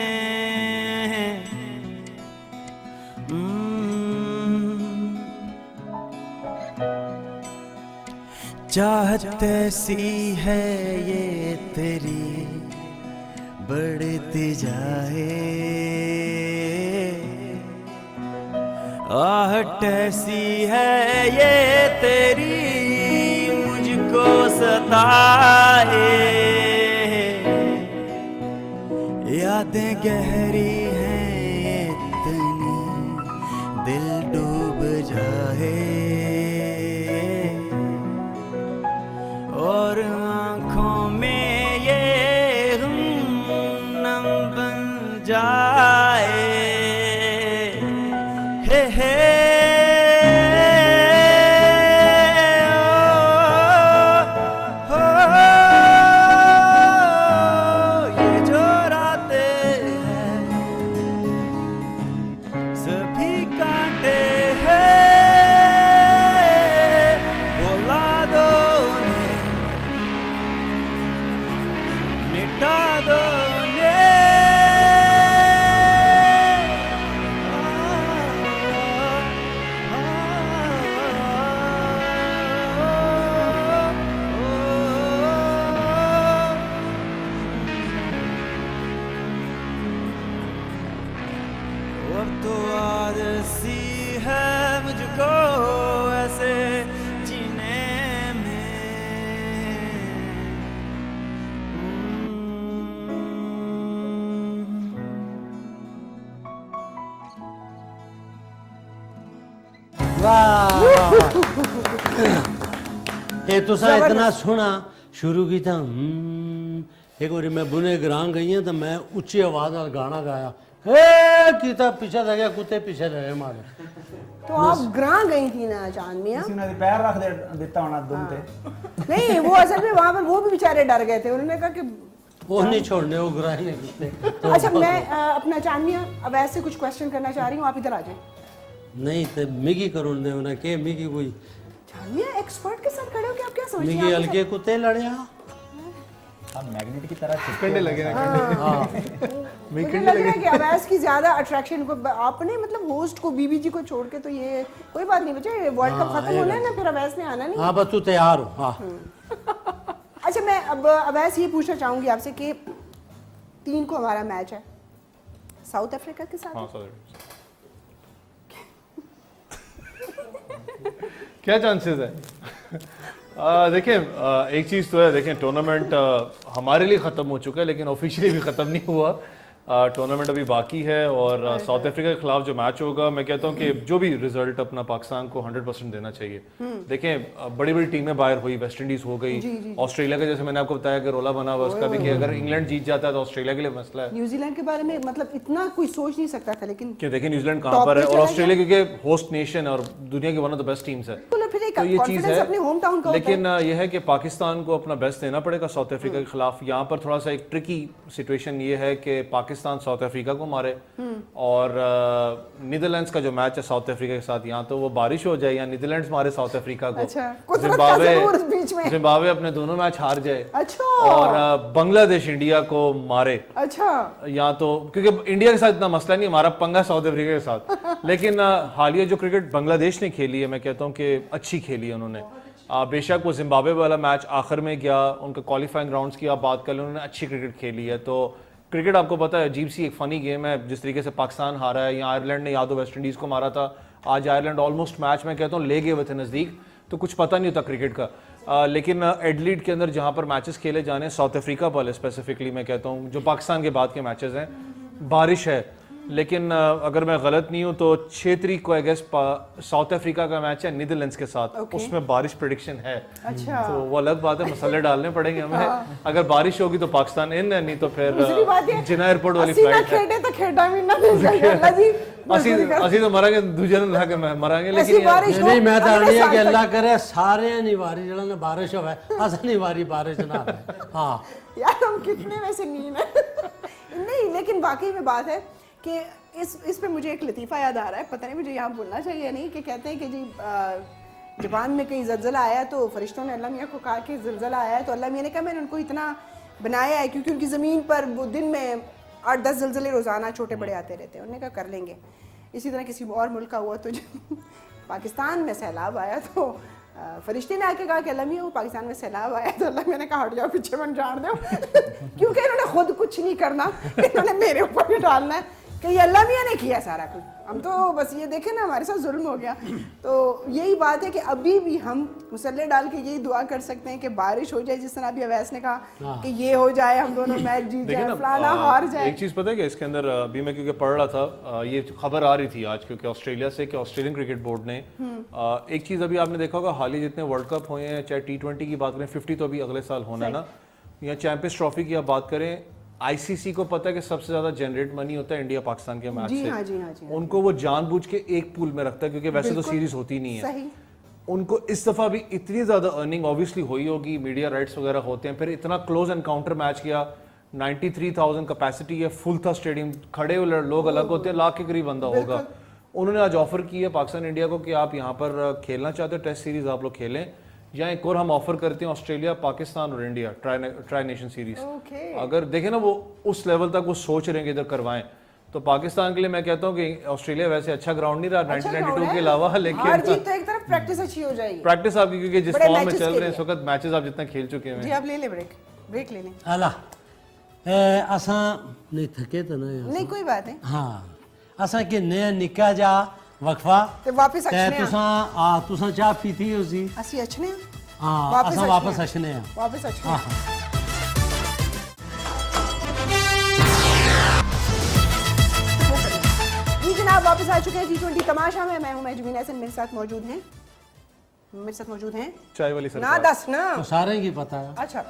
S6: चाहत ऐसी है ये तेरी बढ़ती जाए, आहट ऐसी है ये तेरी मुझको सताए, यादें गहरी हैं इतनी दिल डूब जाए, और आँखों में ये नम बन जा यादों ने अब तो आदत सी है मुझको ऐसे जीने
S5: वाह ये तुसा इतना सुना शुरू की था एक बार मैं बुने ग्रां गई हैं तो मैं ऊंची आवाज नाल गाना गाया हे कीता पीछे रह गया कुत्ते पीछे रहे मारे
S1: तो आप ग्रां गई थी ना चांद मियां?
S7: किसी ने पैर रख दे देता होना दुम थे
S1: नहीं, वो असल में वहां पर वो भी बेचारे डर गए थे, उन्होंने कहा कि
S5: वो नहीं छोड़ने वो ग्रां नहीं कुत्ते तो
S1: अच्छा मैं अपना चांद मियां अब ऐसे कुछ क्वेश्चन करना चाह रही हूँ, आप इधर आ जाए।
S5: नहीं तो मिगी करुण दे उन्हें के मिगी कोई
S1: चांद मियां एक्सपर्ट के साथ खड़े हो कि आप क्या समझते
S5: मिगी
S1: हैं?
S5: हल्के कुत्ते लड़िया
S7: हम मैग्नेट की तरह
S2: कंडे लगे ना
S1: मुझे लग रहा है कि अवैस की ज्यादा अट्रैक्शन को आपने मतलब होस्ट को बीबीजी को छोड़ के तो ये कोई बात नहीं बच्चे, वर्ल्ड कप खत्म होना है ना, फिर अवैस ने आना नहीं।
S5: हाँ बस तू तैयार हो हाँ
S1: अच्छा मैं अब अवैस ये पूछना चाहूंगी आपसे कि 3 को हमारा मैच है साउथ अफ्रीका के साथ।
S2: हाँ सर क्या चांसेस है? देखिए एक चीज़ तो है, देखें टूर्नामेंट हमारे लिए ख़त्म हो चुका है लेकिन ऑफिशियली भी ख़त्म नहीं हुआ। टूर्नामेंट अभी बाकी है और साउथ अफ्रीका के खिलाफ जो मैच होगा मैं कहता हूँ कि जो भी रिजल्ट अपना पाकिस्तान को 100% देना चाहिए। देखें बड़ी बड़ी टीमें बाहर हुई, वेस्ट इंडीज हो गई, ऑस्ट्रेलिया का जैसे मैंने आपको बताया कि रोला बना हुआ उसका भी कि अगर इंग्लैंड जीत जाता है तो ऑस्ट्रेलिया के लिए मसला है।
S1: न्यूजीलैंड के बारे में मतलब इतना कोई सोच नहीं सकता था, लेकिन
S2: कि देखिए न्यूजीलैंड कहाँ पर है और ऑस्ट्रेलिया क्योंकि होस्ट नेशन और दुनिया की one of the best teams है,
S1: फिर एक
S2: तो ये चीज़
S1: कॉन्फिडेंस अपने होम टाउन का होता है।
S2: लेकिन यह है कि पाकिस्तान को अपना बेस्ट देना पड़ेगा साउथ अफ्रीका के खिलाफ। यहाँ पर थोड़ा सा एक ट्रिकी सिचुएशन ये है कि पाकिस्तान साउथ अफ्रीका को मारे और नीदरलैंड्स का जो मैच है साउथ अफ्रीका के साथ, यहाँ तो वो बारिश हो जाए या नीदरलैंड्स मारे साउथ अफ्रीका को,
S1: अच्छा, कुदरत का ज़रूर बीच में।
S2: जिम्बाब्वे अपने दोनों मैच हार जाए,
S1: अच्छा,
S2: और बांग्लादेश इंडिया को मारे,
S1: अच्छा,
S2: या तो क्योंकि इंडिया के साथ इतना मसला नहीं, हमारा पंगा साउथ अफ्रीका के साथ। लेकिन हालिया जो क्रिकेट बांग्लादेश ने खेली है मैं कहता हूँ कि अच्छी खेली है उन्होंने। बेशक वो जिम्बाब्वे वाला मैच आखिर में गया, उनका क्वालिफाइंग राउंड्स की आप बात कर लें, उन्होंने अच्छी क्रिकेट खेली है। तो क्रिकेट आपको पता है अजीब सी एक फ़नी गेम है, जिस तरीके से पाकिस्तान हारा है या आयरलैंड ने यादव वेस्ट इंडीज़ को मारा था, आज आयरलैंड ऑलमोस्ट मैच मैं कहता हूँ ले गए हुए थे नज़दीक, तो कुछ पता नहीं होता क्रिकेट का। लेकिन एडलीड के अंदर जहाँ पर मैचेस खेले जाने साउथ अफ्रीका वाले स्पेसिफिकली मैं कहता हूँ जो पाकिस्तान के बाद के मैचेस हैं, बारिश है, लेकिन अगर मैं गलत नहीं हूँ तो 6 तारीख को आई गेस साउथ अफ्रीका का मैच है नीदरलैंड्स के साथ, उसमें बारिश प्रेडिक्शन है।
S1: अच्छा,
S2: तो वो अलग बात है, मसाले डालने पड़ेंगे हमें। अगर बारिश होगी तो पाकिस्तान इन है, नहीं तो फिर जिना एयरपोर्ट वाली फ्लाइट है।
S1: खेटे तो खेड़ा भी ना दे जाए अल्लाह जी,
S2: ਅਸੀਂ तो मरांगे दूजे ने लाके मरांगे, लेकिन
S1: बारिश
S5: नहीं मैं तो आनी है कि अल्लाह करे सारे नहीं वारी जड़ा ने बारिश होवे अस नहीं वारी बारिश ना आवे। हाँ
S1: यार हम कितने वैसे मीन है नहीं, लेकिन वाकई में बात है कि इस पे मुझे एक लतीफ़ा याद आ रहा है, पता नहीं मुझे यहाँ बोलना चाहिए नहीं, कि कहते हैं कि जी जापान में कहीं ज़लज़ला आया तो फरिश्तों ने अल्लाह मियाँ को कहा कि ज़लज़ला आया है, तो अल्लाह मियाँ ने कहा मैंने उनको इतना बनाया है क्योंकि उनकी ज़मीन पर वो दिन में 8-10 ज़लज़ले रोज़ाना छोटे बड़े आते रहते हैं। उन्होंने कहा कर लेंगे। इसी तरह किसी और मुल्क का हुआ तो पाकिस्तान में सैलाब आया तो फरिश्ते ने आके कहा कि अल्लाह मियाँ वो पाकिस्तान में सैलाब आया, तो अल्लाह मैंने कहा हट जाओ पीछे मन जान दो क्योंकि इन्होंने खुद कुछ नहीं करना, इन्होंने मेरे ऊपर भी डालना है कि ये अल्लाह मियाँ ने किया सारा कुछ, हम तो बस ये देखें ना हमारे साथ जुल्म हो गया। तो यही बात है कि अभी भी हम मुसल्ले डाल के यही दुआ कर सकते हैं कि बारिश हो जाए, जिस तरह अभी अवैस ने कहा कि ये हो जाए, हम दोनों मैच जीत जाए, फलाना हार जाए।
S2: एक चीज़ पता है कि इसके अंदर अभी मैं क्योंकि पढ़ रहा था, ये खबर आ रही थी आज क्योंकि ऑस्ट्रेलिया से कि ऑस्ट्रेलियन क्रिकेट बोर्ड ने एक चीज़ अभी आपने देखा होगा, हाल ही जितने वर्ल्ड कप हुए हैं, चाहे T20 की बात करें, 50 तो अभी अगले साल होना है ना, या चैंपियंस ट्रॉफी की आप बात करें, आईसीसी को पता है कि सबसे ज्यादा जनरेट मनी होता है इंडिया पाकिस्तान के मैच से।
S1: हाँ जी, हाँ जी।
S2: उनको वो जानबूझ के एक पूल में रखता है क्योंकि वैसे तो सीरीज होती नहीं है।
S1: सही।
S2: उनको इस दफा भी इतनी ज्यादा अर्निंग ऑब्वियसली हुई होगी, मीडिया राइट्स वगैरह होते हैं, फिर इतना क्लोज एनकाउंटर मैच किया, 93,000 कैपेसिटी है, फुल था स्टेडियम, खड़े हुए लोग अलग होते हैं, लाख के करीब बंदा होगा। उन्होंने आज ऑफर की है पाकिस्तान इंडिया को कि आप यहाँ पर खेलना चाहते हो टेस्ट सीरीज, आप लोग खेलें, या एक और हम ऑफर करते हैं ऑस्ट्रेलिया, पाकिस्तान और India tri nation series.
S1: Okay.
S2: अगर देखें ना वो उस लेवल तक वो सोच रहे हैं कि इधर करवाएं, तो पाकिस्तान के लिए मैं कहता हूँ कि ऑस्ट्रेलिया वैसे अच्छा ग्राउंड नहीं रहा 1992 के अलावा,
S1: हार
S2: लेकिन
S1: जीत तो एक तरफ, प्रैक्टिस अच्छी हो जाएगी।
S2: प्रैक्टिस आपकी क्योंकि जिस
S1: बड़े
S2: फॉर्म में
S1: matches
S2: चल
S1: के
S2: रहे हैं इस
S1: लिए।
S2: वक्त, मैचेस आप जितना खेल चुके
S1: जी
S2: हैं।
S1: आप ले ले ब्रेक ले लें।
S5: अला असां नहीं थके तो नहीं
S1: नहीं कोई बात है,
S5: हाँ असां के नया निका जा वक्फा
S1: तो वापस
S5: ते
S1: अचने
S5: तुसां चाह पीती होसी
S1: असि अचने
S5: हाँ असां वापस अचने आ
S1: वापस अचने।
S5: हाँ हाँ
S1: जी जनाब वापस आ चुके हैं T20 तमाशा में। मैं हूं महजबीन हसन, मेरे साथ मौजूद हैं
S2: चाय वाली
S1: ना
S2: सरकार।
S1: दस ना।
S5: तो सारे की पता है
S1: अच्छा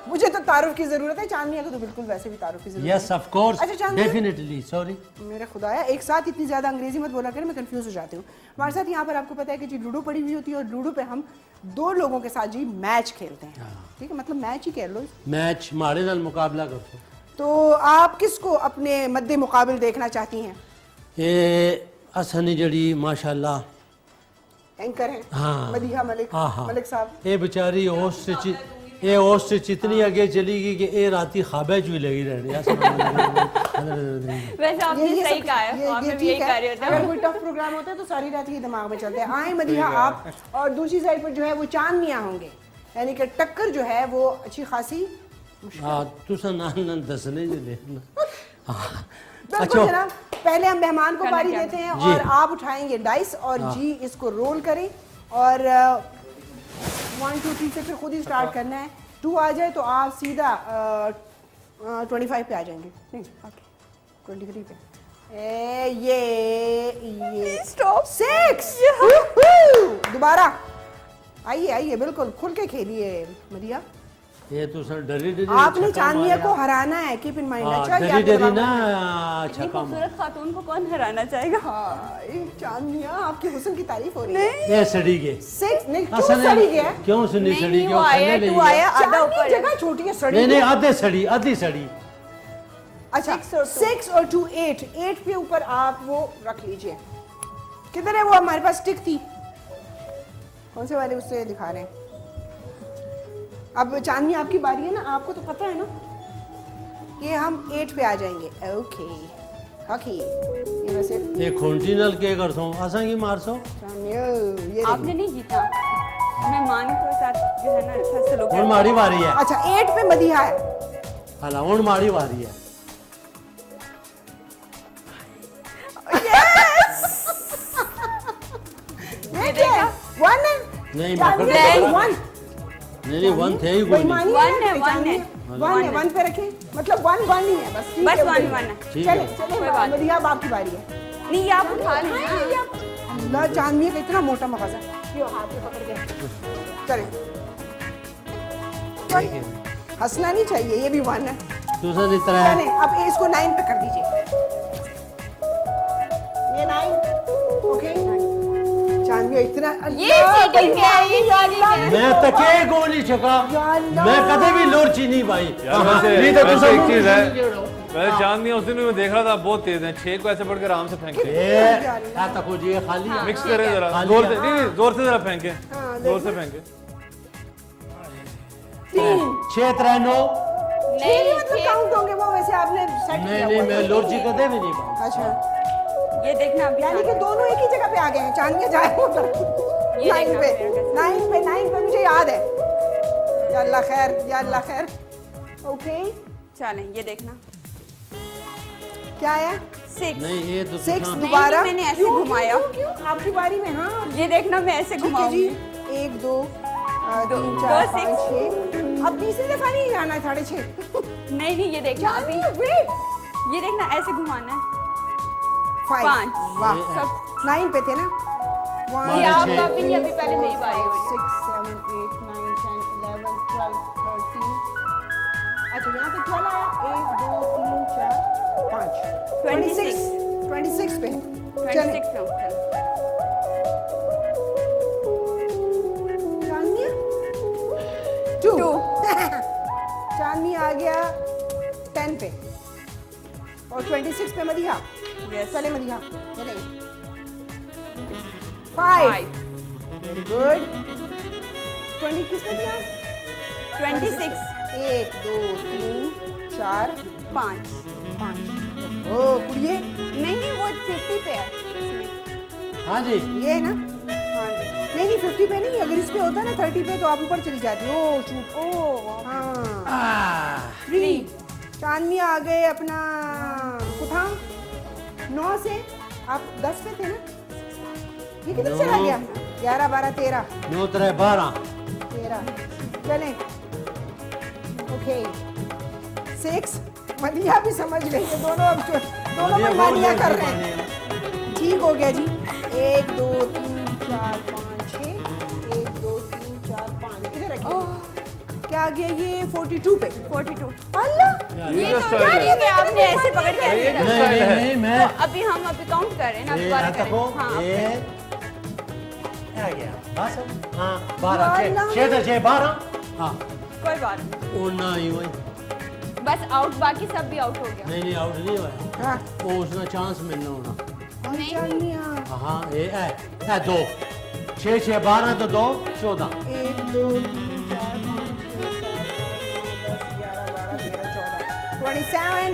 S1: मुझे तो तारुफ की जरूरत है, चांदनिया को तो बिल्कुल वैसे भी तारुफ की जरूरत
S5: यस ऑफ कोर्स
S1: अच्छा, चांदनी-
S5: डेफिनेटली सॉरी
S1: है। मेरा खुदाया एक साथ इतनी ज्यादा अंग्रेजी मत बोला करें, मैं कंफ्यूज हो जाती हूँ। हमारे साथ यहाँ पर आपको पता है कि जी लूडो पड़ी हुई होती है और लूडो पे हम दो लोगों के साथ जी मैच खेलते हैं। ठीक है, मतलब मैच ही कह लो।
S5: मैच मारे नाल मुकाबला करते
S1: तो आप किसको अपने मद्दे मुकाबिल देखना चाहती हैं?
S5: ये असनी जड़ी माशाल्लाह
S1: एंकर हैं
S5: हाँ।
S1: मदीहा मलिक
S5: हाँ हाँ
S1: मलिक साहब।
S5: ये बेचारी होस्ट से इतनी आगे चली गई कि ये राती ख्वाबे भी लगी रहनी
S3: वैसे आपने
S1: ये
S3: सही
S1: सब-
S3: कहा है, आप
S1: ये
S3: भी यही
S1: ठीक
S3: कर रहे
S1: है।
S3: होते
S1: अगर
S3: हैं।
S1: कोई टफ प्रोग्राम होता है तो सारी रात ये दिमाग में चलते हैं। आए मदीहा आप, और दूसरी साइड पर जो है वो चांदनिया होंगे, यानी कि टक्कर जो है वो अच्छी खासी।
S5: हाँ तुसा नान दसने जो देखना हाँ
S1: बिल्कुल जनाब, पहले हम मेहमान को
S3: करना
S1: पारी
S3: क्या
S1: देते हैं
S5: जी।
S1: और आप उठाएंगे डाइस और जी इसको रोल करें और 1 2 3 से फिर खुद ही स्टार्ट करना है। 2 आ जाए तो आप सीधा 25 पे आ जाएंगे। नहीं ओके 23 पे। ये स्टॉप 6 दोबारा आइए बिल्कुल खुल के खेलिए मदिया।
S5: ये तो सर डरी डरी
S1: आपने
S5: छक्का
S1: चांदनिया
S5: मारा।
S1: को हराना है, कीप इन माइंड।
S5: हाँ,
S1: अच्छा ये
S5: डरी
S1: आपके
S5: डरी
S1: दिमाग
S5: ना
S1: में-
S3: इतनी
S5: छक्का मारा।
S3: खूबसूरत खातून को कौन हराना चाहेगा?
S1: हाय चांदनिया आपके हुस्न की तारीफ हो रही है।
S5: ये सड़ी गए
S1: 6 नहीं क्यों
S5: असल
S1: सड़ी गया?
S5: क्यों सुनी
S3: नहीं,
S5: सड़ी
S3: वो
S5: क्यों
S3: आया,
S5: थल्ले
S3: तू
S5: ले
S3: आया, आधा
S1: चांदनी
S3: ऊपर है।
S1: जगह छोटी है, सड़ी
S5: नहीं नहीं
S1: गया।
S5: आधे सड़ी आधी सड़ी
S1: अच्छा 6 और 2 8 पे ऊपर आप वो रख लीजिए। किधर है वो? हमारे पास स्टिक थी, कौन से वाले उससे दिखा रहे हैं? अब चांदनी आपकी बारी है ना, आपको तो पता है ना कि हम 8 पे आ जाएंगे। ओके ओके ये वैसे
S5: ये खूंटी नल के कर सो असा की मार सो
S1: चांदनिया ये
S3: आपने नहीं जीता, मेहमान के साथ जो है ना अच्छा सलूक
S5: हुन
S3: करना।
S5: मारी वारी है
S1: अच्छा 8 पे मदिहा है।
S5: हाला हुन मारी वारी है
S1: ये क्या है? 1 है?
S5: नहीं
S1: चांदनिया
S5: मकर
S1: तो 1
S5: नहीं 1 थे ही कोई
S1: बेईमानी
S3: One है,
S1: है,
S3: one
S1: चांदनी
S3: है।
S1: वन है, 1 पे रखें, मतलब 1 ही है बस। ठीक
S3: बस
S1: है,
S3: 1
S1: okay।
S3: 1 है।
S5: ठीक
S1: चले
S5: है
S1: चले
S3: कोई बात नहीं।
S1: मदिहा अब आपकी बारी है।
S3: नहीं, ये आप उठा लेना।
S1: अल्लाह चांदनी का इतना मोटा मगज है, यो हाथ में पकड़ के चले। हंसना नहीं चाहिए, ये भी 1 है।
S5: दूसरा तरह
S1: चले अब इसको 9 पे कर दीजिए। ये 9 ओके। चांदनी इतना
S3: ये cheating है, ये cheating है।
S5: मैं तके गोली छका
S1: या अल्लाह।
S5: मैं कदे भी लोरची नहीं भाई
S2: यार वैसे
S5: नहीं तो
S2: वैसे
S5: तुम
S2: एक चीज है, वैसे चांदनी उस दिन भी मैं देख रहा था बहुत तेज है, 6 को ऐसे पढ़ के आराम से फेंकते हैं।
S5: ये क्या तक हो जी खाली है।
S2: मिक्स करे जरा
S5: खाली
S2: जोर
S5: है।
S2: से, नहीं जोर से जरा फेंके,
S1: हाँ,
S2: जोर से फेंके।
S1: 3
S5: 6 3 9
S1: ये नहीं मतलब काउंट होंगे वो, वैसे आपने सेट
S5: नहीं
S1: किया
S5: नहीं
S1: हुआ है।
S5: मैं लोरची कदे भी नहीं भाई
S1: अच्छा
S3: ये देखना अभी
S1: यानी कि दोनों एक ही जगह पे आ गए हैं। चांदनी जाए उधर
S3: ये
S1: 9
S3: देखना
S1: पे
S3: मेरे
S1: 9 पे मुझे याद है। या अल्लाह खैर या अल्लाह खैर। ओके
S3: चलें, ये देखना
S1: क्या है?
S3: 6।
S5: नहीं ये तो
S1: 6
S5: तुसा-
S1: दोबारा
S3: मैंने ऐसे
S1: क्यों,
S3: घुमाया।
S1: क्यों आपकी बारी में। हाँ
S3: ये देखना मैं ऐसे
S1: ठीक है जी।
S3: घुमाऊंगी।
S1: 1 2 3
S3: दो
S1: 4
S3: six।
S1: 5 6 अब तीसरी दफा नहीं जाना है 6.5।
S3: नहीं नहीं, ये देखना अभी,
S1: वेट
S3: ये देखना ऐसे घुमाना है।
S1: 5
S3: 5
S1: वाह
S3: सब
S1: 9 पे थे ना। 1
S3: ये आपका भी नहीं, अभी पहले मेरी बारी हो रही है।
S1: 6 7 8 9 10 11 12 13। अच्छा यहाँ पे 12 आया। 1 2 3 4 5 26 पे चले।
S3: 26 पे चलो।
S1: चांदनी 2 चांदनी आ गया 10 पे और 26 पे मदिहा।
S3: Yes.
S1: चले मदिहा चले 5 वेरी गुड 20 किसने दिया?
S3: 26
S1: 1 2 3 4
S3: 5
S1: 5। ओ कुड़िए
S3: नहीं वो 50 पे है इसमें।
S5: हाँ जी
S1: ये है ना?
S3: हाँ जी।
S1: नहीं 50 पे नहीं, अगर इस पे होता ना 30 पे तो आप ऊपर चली जाती। ओ चूप।
S3: ओह
S1: हाँ 3। चांदनी आ गए अपना कुथा 9 से आप 10 पे थे ना? ये किधर चला गया? 11 12 13
S5: 9 3 12
S1: 13 चले। ओके 6। मदिया भी समझ गई है, दोनों अब दोनों मनमानियाँ कर रहे हैं। ठीक हो गया जी। 1 2 3 4 5 6 1 2 3 4 5 इधर रखिए। क्या आ गया ये? 42 पे
S3: 42।
S1: अल्लाह
S3: ये तो यार ये आपने ऐसे पकड़ के ऐसे रखा।
S5: नहीं मैं
S3: तो अभी हम अभी काउंट कर रहे हैं ना,
S5: ये
S3: दोबारा
S5: आता
S3: करें।
S5: को
S3: हाँ अब
S5: ये
S3: करें।
S5: आ गया बस हाँ 12 6 12 हाँ
S3: कोई बात नहीं,
S5: वो ना ही हुई
S3: बस आउट, बाकी सब भी आउट हो गया।
S5: नहीं आउट नहीं हुआ
S1: हाँ
S5: वो उसने चांस मिलना होना
S3: नहीं।
S1: चांदनिया
S5: हाँ ये है 2 6 6 12 तो 2 14
S1: 1 2 3 4 5 6 7 8 9 10 11 12 13 14 27।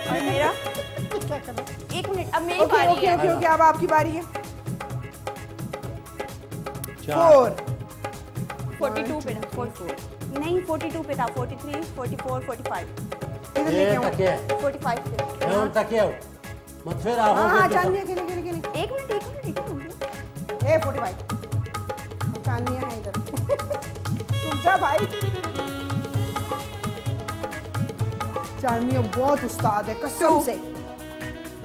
S3: और मेरा
S1: क्या करना?
S3: 1 मिनट, अब मेरी
S1: ओके
S3: बारी
S1: ओके
S3: है।
S1: ओके ओके अब आपकी बारी है।
S5: 4
S1: 4
S3: 42 पे था 44 नहीं 42 पे था 43 44 45
S1: इधर
S5: ये
S1: लेके
S5: तक है
S3: 45 पे।
S5: मैं तक है मत फिर
S1: हाँ हाँ
S5: आओगे
S1: चांदनिया के
S3: 1 मिनट 1 मिनट
S1: ए 45 चांदनिया है इधर। तुम जा भाई। चांदनिया बहुत उस्ताद है कसम से।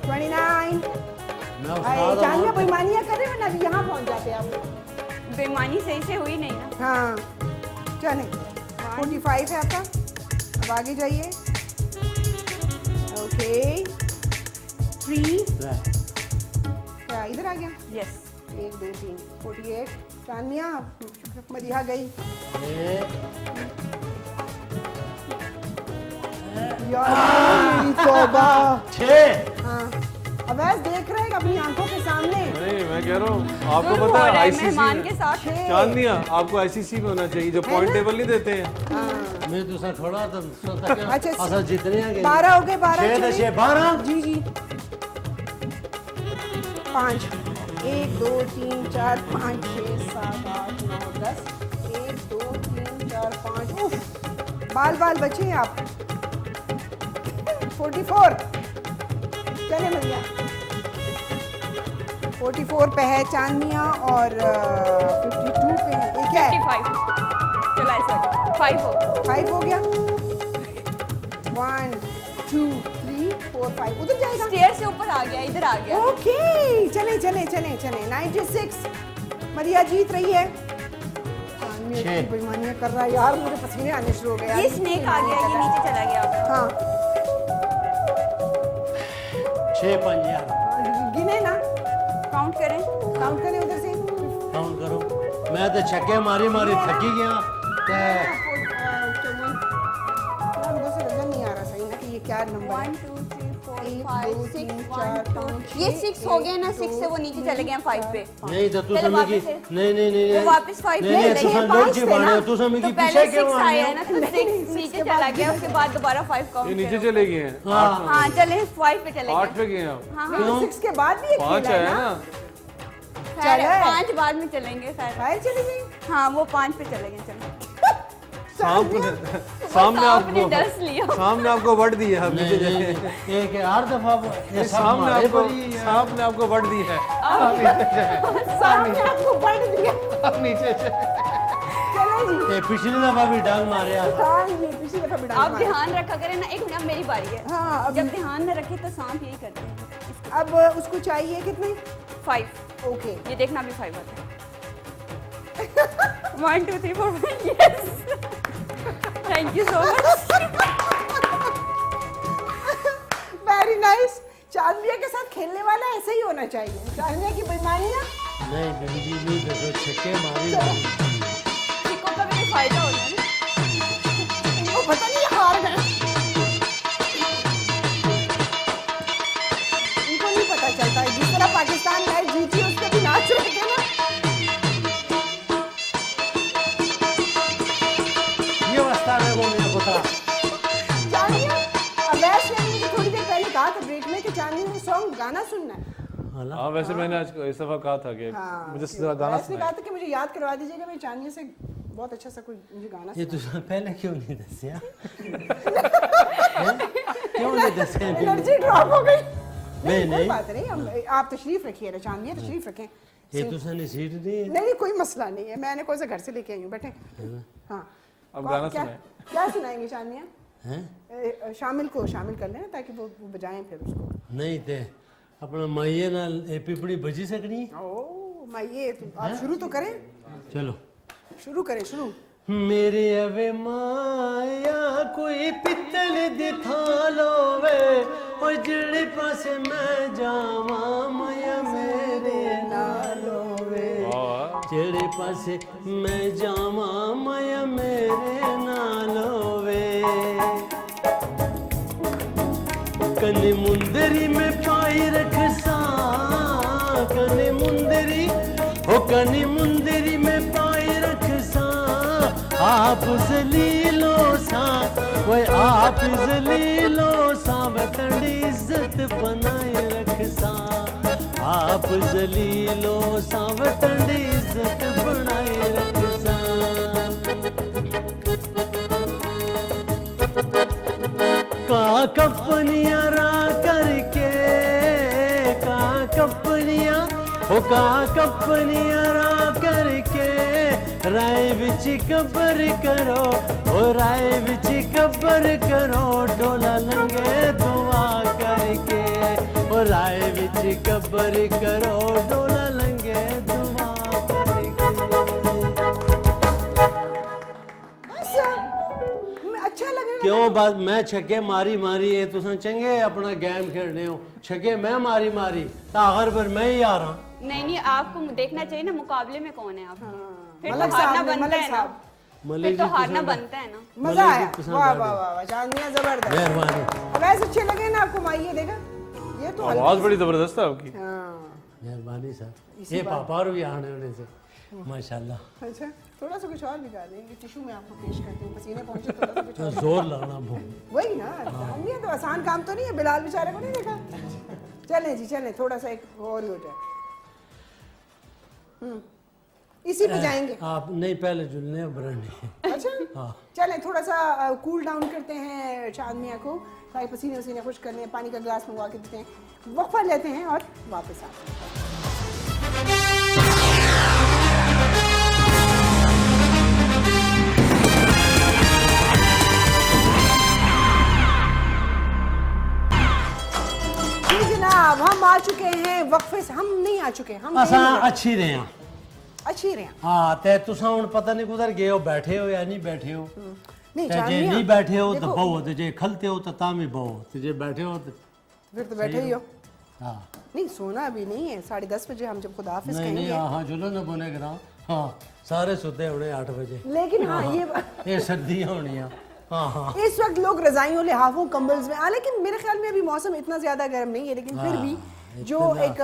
S1: 29।
S5: मैं
S1: चांदनिया बेईमानियाँ कर रहे हो ना, अभी यहाँ पहुँच जाते आप।
S3: बेईमानी सही से हुई नहीं ना।
S1: हाँ चले 45 है आपका। अब आगे जाइए। ओके 3 क्या इधर आ गया?
S3: यस
S1: 1 2 3 48। चांदनिया मदिहा गई यार मेरी तौबा।
S5: 6
S1: हाँ अवैस देख रहे हैं अपनी आंखों के सामने।
S2: नहीं मैं कह रहा हूँ आपको
S3: जुल्म हो
S2: पता है
S3: रहा है
S2: आईसीसी
S3: मेहमान के साथ।
S2: चांदनिया आपको आईसीसी में होना चाहिए जो पॉइंट टेबल नहीं देते हैं।
S1: हाँ
S5: मैं तो सर थोड़ा तो
S1: अच्छा,
S5: अच्छा जितने आ गए
S1: 12 हो गए 12
S5: 6 6 12
S1: जी जी 5 1 2 3 4 5 6 7 8 9 10 1 2 3 4 5 उफ बाल बाल बचे हैं आप। 44 चले भैया 44 पे है चांदनिया और 52 पे है ये क्या है?
S3: 55 चला ऐसा 5 हो
S1: 5 हो गया। 1 2 3 4 5 उधर जाएगा।
S3: स्टेयर से ऊपर आ गया, इधर आ गया।
S1: ओके चले चले चले चले 96 मरिया जीत रही है। चांदनी
S5: छः।
S1: इतनी बेईमानियां कर रहा है यार, मुझे पसीने आने शुरू हो गए यार।
S3: ये स्नेक आ गया, ये नीचे चला गया।
S1: हाँ
S5: 6 5 यार
S1: गिने ना,
S3: काउंट करें।
S1: काउंट करें उधर से।
S5: काउंट करो मैं तो छक्के मारी मारी थकी गया ते
S1: यार उधर से नजर नहीं आ रहा सही ना कि ये क्या नंबर
S3: 1
S1: है।
S3: 2 3 4
S1: एक,
S3: 5
S1: दो,
S3: 6
S1: तीन,
S3: 1
S1: चार,
S3: 2
S1: पाँच,
S3: ये
S1: छः,
S3: 6 हो गया ना,
S1: एक,
S3: 6 से वो
S1: दो,
S3: नीचे चले गए 5 पे।
S5: नहीं तो तू
S3: चलो
S5: समझ की
S3: वापस से।
S5: नहीं नहीं नहीं
S3: वो वापस 5
S5: नहीं नहीं
S1: पे
S5: तू
S1: गए।
S5: समझ
S1: पाँच
S5: की
S1: थे
S5: बात
S1: ना।
S5: है तू समझ
S3: तो
S5: की
S3: पहले
S5: पीछे
S3: 6
S5: क्यों आ
S3: आया
S5: गया
S3: ना, तो 6 नीचे चला गया, उसके बाद दोबारा 5
S2: ये
S3: काउंट
S2: नीचे
S3: करो।
S2: चले गए हैं।
S5: हाँ
S3: हाँ चले 5 पे चले
S2: 8
S3: गए।
S2: पे गए हैं आप।
S3: हाँ
S1: नहीं,
S3: हाँ
S1: 6 के बाद भी एक
S2: 5
S1: खेला
S2: है
S1: है ना।
S2: ना।
S3: खैर
S1: चले।
S3: 5 बाद में चलेंगे खैर।
S1: फायर चली गई।
S3: हाँ वो 5 पे चले गए। चलो
S2: सामने
S3: आपने
S2: आपको
S3: डस लिया।
S2: सामने आपको वर्ड दी है। आप नीचे
S5: नहीं
S2: चले।
S5: नहीं एक हर दफा ये सब
S2: सामने
S5: हमारे
S2: आपको
S5: पर ही है।
S2: सामने आपको वर्ड दी है।
S1: सामने आपको बढ़ दिया।
S2: आप नीचे चले।
S1: चले जी।
S5: ये पिछली दफा भी डांग मारे आ
S1: हाँ ये पिछली दफा बिड़ा
S3: आप ध्यान रखा करें ना। 1 मिनट, अब मेरी बारी है।
S1: हाँ अब
S3: जब ध्यान न रखे तो सांप यही करते हैं।
S1: अब उसको चाहिए कितने?
S3: 5
S1: ओके
S3: ये देखना भी 5 आता है। 1 2 3 4 5 yes thank you so much.
S1: Very nice. चांदनिया के साथ खेलने वाला ऐसे ही होना चाहिए। चांदनिया की बेईमानियां
S5: नहीं गंजी नहीं देखो छक्के मारी मारी
S3: सिक्कों का भी फायदा होता है ना।
S1: इनको पता नहीं हार गए। इनको नहीं पता चलता है जिस तरह पाकिस्तान मैच जीती उस पर भी नाच रहे थे ना।
S5: बता।
S1: चांदनी वैसे मैंने थोड़ी देर पहले कहा था ब्रेक में कि चांदनी ने सॉन्ग गाना सुनना है।
S2: हाँ वैसे मैंने आज इस दफा कहा था कि मुझे जरा गाना
S1: वैसे कहा था कि मुझे याद करवा दीजिएगा, मैं चांदनी से बहुत अच्छा सा कोई मुझे गाना
S5: ये तुझे पहले क्यों नहीं दसिया? क्यों नहीं दसिया?
S1: एनर्जी ड्रॉप हो गई।
S5: नहीं,
S1: कोई
S5: नहीं।
S1: बात नहीं, आप तशरीफ रखिए ना चांदनी, तशरीफ रखें।
S5: ये तुझे सीट दी है?
S1: नहीं कोई मसला नहीं है, मैंने कौन सा घर से लेके आई हूँ, बैठे। हाँ
S2: अब गाना
S1: क्या
S2: सुनाएं।
S1: क्या सुनाएंगे चांदनिया?
S5: हैं?
S1: शामिल को शामिल कर लेना ताकि वो बजाएं फिर उसको।
S5: नहीं ते अपना माइये नाल ए पिपड़ी बजी सकनी।
S1: ओ मैं ये आप शुरू तो करें,
S5: चलो
S1: शुरू करें शुरू।
S5: मेरे अवे माया कोई पित्तल दी थालो वे, ओ जेड़े पासे मैं जावा माया मेरे नालो वे, जेड़े पासे मैं जावा माया मेरे नालो वे। कने मुंदरी में पाई रखसा, कने मुंदरी ओ कने मुंदरी में पाई रखसा, आप जलीलो सा वो आप जलीलो सा वतन इज्जत बनाए रखसा, आप जलीलो सा वतन इज्जत बनाए रखसा। का कपनिया रा करके, का कपनिया हो का कपनिया रा करके, राय बिच कबर करो ओ राय बिच कबर करो, डोला लंगे दुआ करके ओ राय बिच कबर करो, डोला लंगे दुआ करके।
S1: बस अच्छा लग रहा है।
S5: क्यों बात मैं छक्के मारी मारी है तुसा चंगे अपना गेम खेलने हो, छक्के मैं मारी मारी तो आखिर पर मैं ही आ रहा।
S3: नहीं आपको देखना चाहिए ना मुकाबले में कौन है आप। फिर तो
S1: मलक
S3: हारना
S1: साहब ने,
S3: बनता
S1: मलक
S3: है ना,
S1: साहब।
S3: फिर तो हारना बनता है ना।
S1: मजा
S5: मलक
S1: आया,
S5: जी पसंद
S1: वाह
S5: आ
S1: वाह
S5: गए।
S1: वाह वाह, चांदनिया जबरदस्त।
S5: मेहरबानी
S1: वैसे अच्छे लगे ना आपको माइये, देखा ये तो
S2: आवाज बड़ी जबरदस्त है आपकी।
S1: हाँ
S5: मेहरबानी सर, ये पापा और भी आने होने से माशाल्लाह।
S1: अच्छा थोड़ा सा कुछ और भी गा देंगे, टिशू में आपको पेश करती हूँ, पसीने पहुंचे थोड़ा सा कुछ और।
S5: जोर लगाना बहुत।
S1: वही ना, चांदनिया तो आसान काम तो नहीं है, बिलाल बेचारे को नहीं देखा। चलें जी चलें, थोड़ा सा एक और ही हो जाए। इसी पे जाएंगे।
S5: आप नहीं पहले जुलने बरने।
S1: अच्छा
S5: हाँ।
S1: चलें थोड़ा सा कूल डाउन करते हैं चांदनिया को, ताकि पसीने वसीने खुश कर लें, पानी का गिलास मंगवा के देते हैं, वक्फा लेते हैं और वापस आते हैं। जी जनाब, हम आ चुके हैं वक्फे से, हम नहीं आ चुके, हम
S5: असा
S1: नहीं हैं।
S5: अच्छी रहे हैं।
S1: अच्छी रहे हैं।
S5: हाँ ते तुसा हुन पता नहीं कुधर गए हो, बैठे हो या नहीं बैठे हो।
S1: नहीं
S5: ते जे
S1: चांदनिया,
S5: नहीं बैठे हो तो
S1: देखो,
S5: बहु, ते जे खलते हो तो तामी बहु, ते जे बैठे हो तो
S1: फिर तो बैठे ही हो।
S5: हाँ।
S1: नहीं सोना अभी नहीं है, 10:30 बजे हम जब खुदा हाफिज
S5: नहीं नहीं
S1: कहेंगे।
S5: हाँ जुलो न बोने करा। हाँ सारे सुते होने 8 बजे।
S1: लेकिन हाँ
S5: ये सर्दियाँ होनी। हाँ हाँ
S1: इस वक्त लोग रजाइयों लिहाफों कंबल्स में, लेकिन मेरे ख्याल में अभी मौसम इतना ज्यादा गर्म नहीं है, लेकिन फिर भी जो एक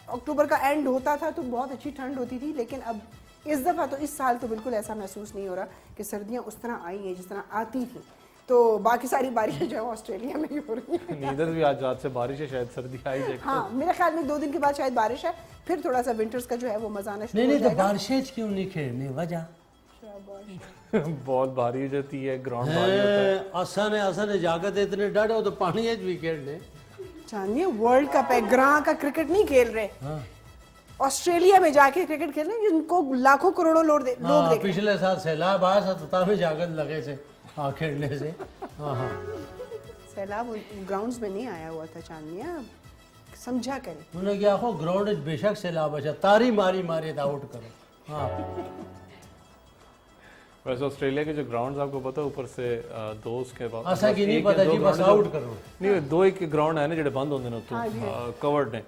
S1: अक्टूबर का एंड होता था तो बहुत अच्छी ठंड होती थी, लेकिन अब इस दफ़ा तो इस साल तो बिल्कुल ऐसा महसूस नहीं हो रहा कि सर्दियाँ उस तरह आई हैं जिस तरह आती थी। तो बाकी सारी बारिशें जो है ऑस्ट्रेलिया में ही हो रही हैं।
S2: इधर भी आज रात से बारिश है, शायद सर्दी आई जाए।
S1: हाँ मेरे ख्याल में 2 दिन के बाद शायद बारिश है, फिर थोड़ा सा विंटर्स का जो है वो मजा आना शुरू
S5: नहीं
S1: हो
S5: नहीं तो
S1: जाएगा।
S5: बारिशें क्यों नहीं खेलने वजह
S2: बहुत भारी हो जाती है, ग्राउंड भारी होता है।
S5: आसान जाकर इतने डर हो तो पानी है भी खेलने।
S1: जानिए वर्ल्ड कप है, ग्रां का क्रिकेट नहीं खेल रहे,
S5: हाँ।
S1: ऑस्ट्रेलिया में जाके क्रिकेट खेल रहे हैं जिनको लाखों करोड़ों लोग देख रहे हैं।
S5: पिछले साल सैलाब आया था तभी जाकर लगे से खेलने से। हाँ हाँ
S1: सैलाब ग्राउंड्स में नहीं आया हुआ था चांदनिया, समझा करें।
S5: उन्होंने क्या हो ग्राउंड बेशक सैलाब अच्छा तारी मारी मारी था आउट करो। हाँ
S2: वैसे ऑस्ट्रेलिया के जो ग्राउंड्स आपको पता है ऊपर से दो उसके बाद
S5: ऐसा कि नहीं पता जी बस आउट करो।
S2: नहीं 2 एक ग्राउंड है ना जो बंद होंगे ना तो कवर्ड ने,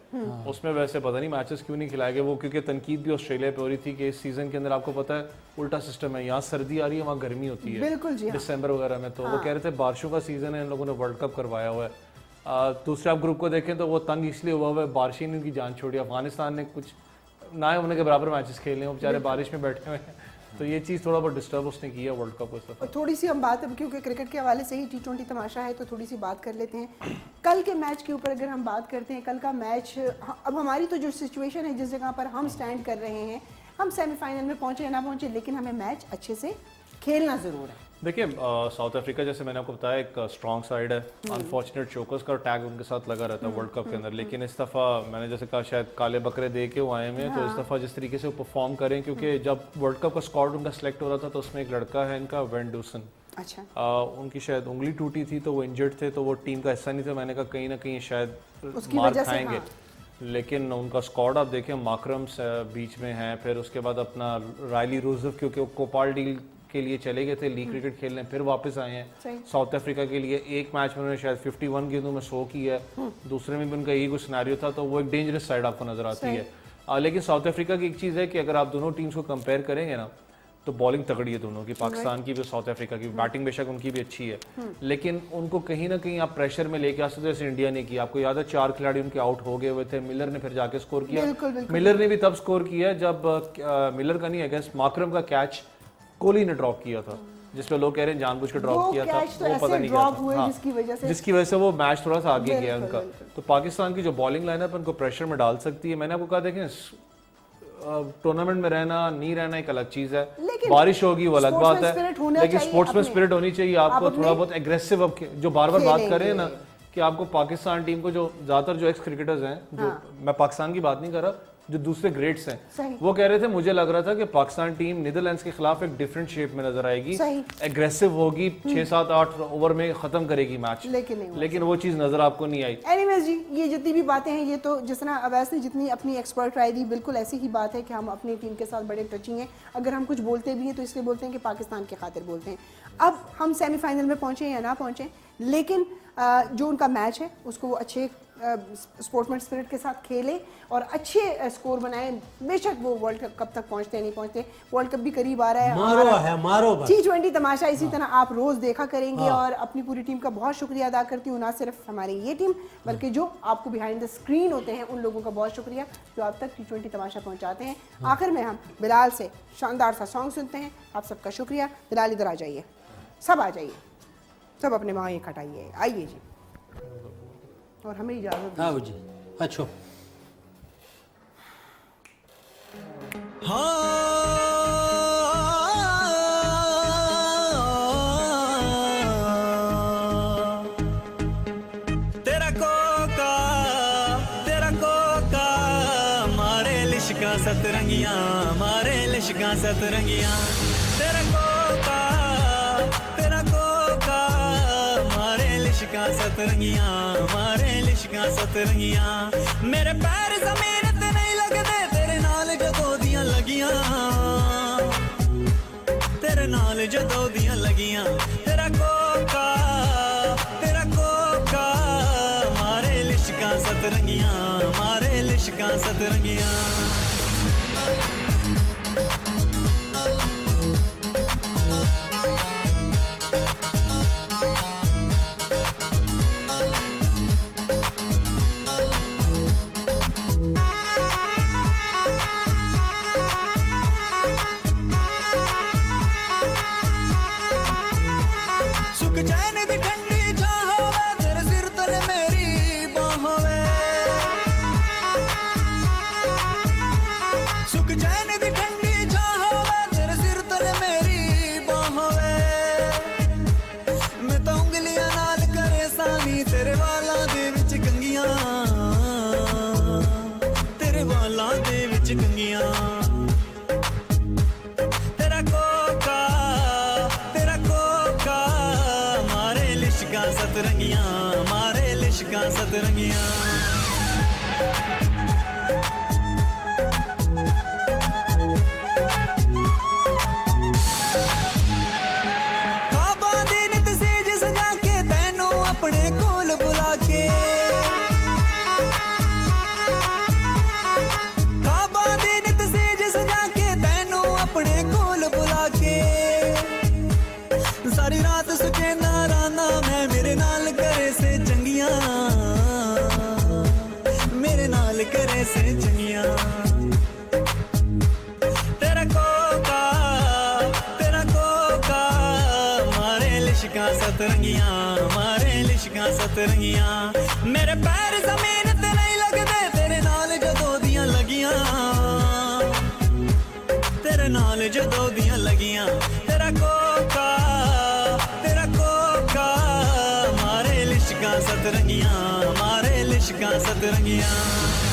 S2: उसमें वैसे पता नहीं मैचेस क्यों नहीं खिलाए गए वो, क्योंकि तनकीद भी ऑस्ट्रेलिया पे हो रही थी कि इस सीजन के अंदर आपको पता है उल्टा सिस्टम है, यहाँ सर्दी आ रही है वहाँ गर्मी होती है।
S1: बिल्कुल जी हाँ।
S2: दिसंबर वगैरह में तो वो कह रहे थे बारिशों का सीजन है, इन लोगों ने वर्ल्ड कप करवाया हुआ है। दूसरे आप ग्रुप को देखें तो वो तंग इसलिए हुआ है बारिश ने उनकी जान छोड़ी। अफगानिस्तान ने कुछ ना होने के बराबर मैचेस खेले हैं, बेचारे बारिश में बैठे हुए हैं, तो ये चीज़ थोड़ा बहुत डिस्टर्ब उसने किया वर्ल्ड कप को।
S1: और थोड़ी सी हम बात, अब क्योंकि क्रिकेट के हवाले से ही T20 तमाशा है, तो थोड़ी सी बात कर लेते हैं कल के मैच के ऊपर। अगर हम बात करते हैं कल का मैच, अब हमारी तो जो सिचुएशन है, जिस जगह पर हम स्टैंड कर रहे हैं, हम सेमीफाइनल में पहुंचे या ना पहुंचे, लेकिन हमें मैच अच्छे से खेलना ज़रूर है।
S2: देखिए साउथ अफ्रीका, जैसे मैंने आपको बताया, एक स्ट्रॉन्ग साइड है। अनफॉर्चुनेट चोकर्स का टैग उनके साथ लगा रहता है वर्ल्ड कप के अंदर, लेकिन इस दफ़ा मैंने जैसे कहा शायद काले बकरे दे के वो आए हुए हैं, तो इस दफ़ा जिस तरीके से वो परफॉर्म करें, क्योंकि जब वर्ल्ड कप का स्क्वाड उनका सिलेक्ट हो रहा था तो उसमें एक लड़का है इनका वेन डूसन,
S1: अच्छा,
S2: उनकी शायद उंगली टूटी थी तो वो इंजर्ड थे, तो वो टीम का हिस्सा नहीं थे। मैंने कहा कहीं ना कहीं शायद मार खाएंगे, लेकिन उनका स्क्वाड आप देखें, माकरम्स बीच में हैं, फिर उसके बाद अपना रायली रूजफ, क्योंकि वो कोपाल डील के लिए चले गए थे लीग क्रिकेट खेलने, फिर वापस आए हैं साउथ अफ्रीका के लिए। एक मैच में उन्होंने शायद 51 गेंदों में 100 की है, दूसरे में भी उनका यही कुछ सिनेरियो था, तो वो एक डेंजरस साइड आपको नजर आती है। लेकिन साउथ अफ्रीका की एक चीज़ है कि अगर आप दोनों टीम्स को कंपेयर करेंगे ना, तो बॉलिंग तगड़ी है दोनों की, पाकिस्तान की भी, साउथ अफ्रीका की। बैटिंग बेशक उनकी भी अच्छी है, लेकिन उनको कहीं ना कहीं आप प्रेशर में लेके आ सकते हो, जैसे इंडिया ने किया। आपको याद है 4 खिलाड़ी उनके आउट हो गए हुए थे, मिलर ने फिर जाके स्कोर किया। मिलर ने भी तब स्कोर किया जब मिलर का नहीं, अगेंस्ट माकरम का कैच कोहली ने ड्रॉप किया था, जिसपे लोग कह रहे हैं जानबूझ के ड्रॉप किया था, वो पता नहीं क्या था। हाँ, जिसकी वजह से वो मैच थोड़ा सा आगे गया उनका। तो पाकिस्तान की जो बॉलिंग लाइनअप उनको प्रेशर में डाल सकती है। मैंने आपको कहा, देखें टूर्नामेंट में रहना नहीं रहना एक अलग चीज है, बारिश होगी वो अलग बात है, लेकिन स्पोर्ट्समैन स्पिरिट होनी चाहिए। आपको थोड़ा बहुत एग्रेसिव, अब जो बार बार बात कर रहे हैं ना कि आपको पाकिस्तान टीम को, जो ज्यादातर जो एक्स क्रिकेटर्स हैं, जो मैं पाकिस्तान की बात नहीं कर रहा, जो दूसरे ग्रेड्स हैं, वो कह रहे थे मुझे लग रहा था कि पाकिस्तान टीम नीदरलैंड्स के खिलाफ एक डिफरेंट शेप में नजर आएगी, एग्रेसिव होगी, 6-7-8 ओवर में खत्म करेगी मैच, लेकिन वो चीज नजर आपको नहीं आई।
S1: एनीवेज जी, ये जितनी भी बातें हैं, ये तो जिस तरह अवैस ने जितनी अपनी एक्सपर्ट राय दी, बिल्कुल ऐसी ही बात है कि हम अपनी टीम के साथ बड़े टची हैं। अगर हम कुछ बोलते भी हैं तो इसलिए बोलते हैं कि पाकिस्तान की खातिर बोलते हैं। अब हम सेमीफाइनल में पहुंचे या ना पहुंचे, लेकिन जो उनका मैच है उसको वो अच्छे स्पोर्ट्समैन स्पिरिट के साथ खेले और अच्छे स्कोर बनाए। बेशक वो वर्ल्ड कप तक पहुंचते नहीं पहुंचते, वर्ल्ड कप भी करीब आ रहा है, मारो T20 तमाशा इसी तरह आप रोज देखा करेंगे। और अपनी पूरी टीम का बहुत शुक्रिया अदा करती हूँ, ना सिर्फ हमारी ये टीम, बल्कि जो आपको बिहाइंड द स्क्रीन होते हैं, उन लोगों का बहुत शुक्रिया जो आप तक T20 तमाशा पहुँचाते हैं। आखिर में हम बिलाल से शानदार सा सॉन्ग सुनते हैं। आप सबका शुक्रिया। बिलाल इधर आ जाइए, सब आ जाइए, सब अपने वहाँ इकट्ठाइए, आइए जी, और हमें इजाजत।
S5: हाँ जी, अच्छा।
S6: तेरा कोका मारे लिशका सतरंगियां, मारे लिशका सतरंगियां। तेरा कोका मारे लिशका सतरंगियां, मारे लिशका सतरंगियां। मेरे पैर जमीन ते नहीं लगदे, तेरे नाल जदों दियां लगियां, तेरे नाल जदों दियां लगियां। तेरा कोका मारे लिशका सतरंगियां, मारे लिशका सतरंगियां। सतरंगियां, मारे लिशका सतरंगियां। खाबां दी नित सेज सजा के तैनू अपने कोल बुला के, खाबां दी नित सेज सजा के तैनू अपने कोल बुला के। सारी रात सुचेंदा राना मैं, मेरे नाल करे से चंगियां, मेरे नाल करे से चंगियां। तेरा कोका लिशकां सतरंगियां हमारे लिशकां सतरंगियां मेरे पैर जमीन ते नहीं लगदे तेरे नाल जदों दियां लगियां तेरे नाल जदों दियां लगियां तेरा कोका हमारे लिशकां सतरंगियां हमारे लिशकां सतरंगियां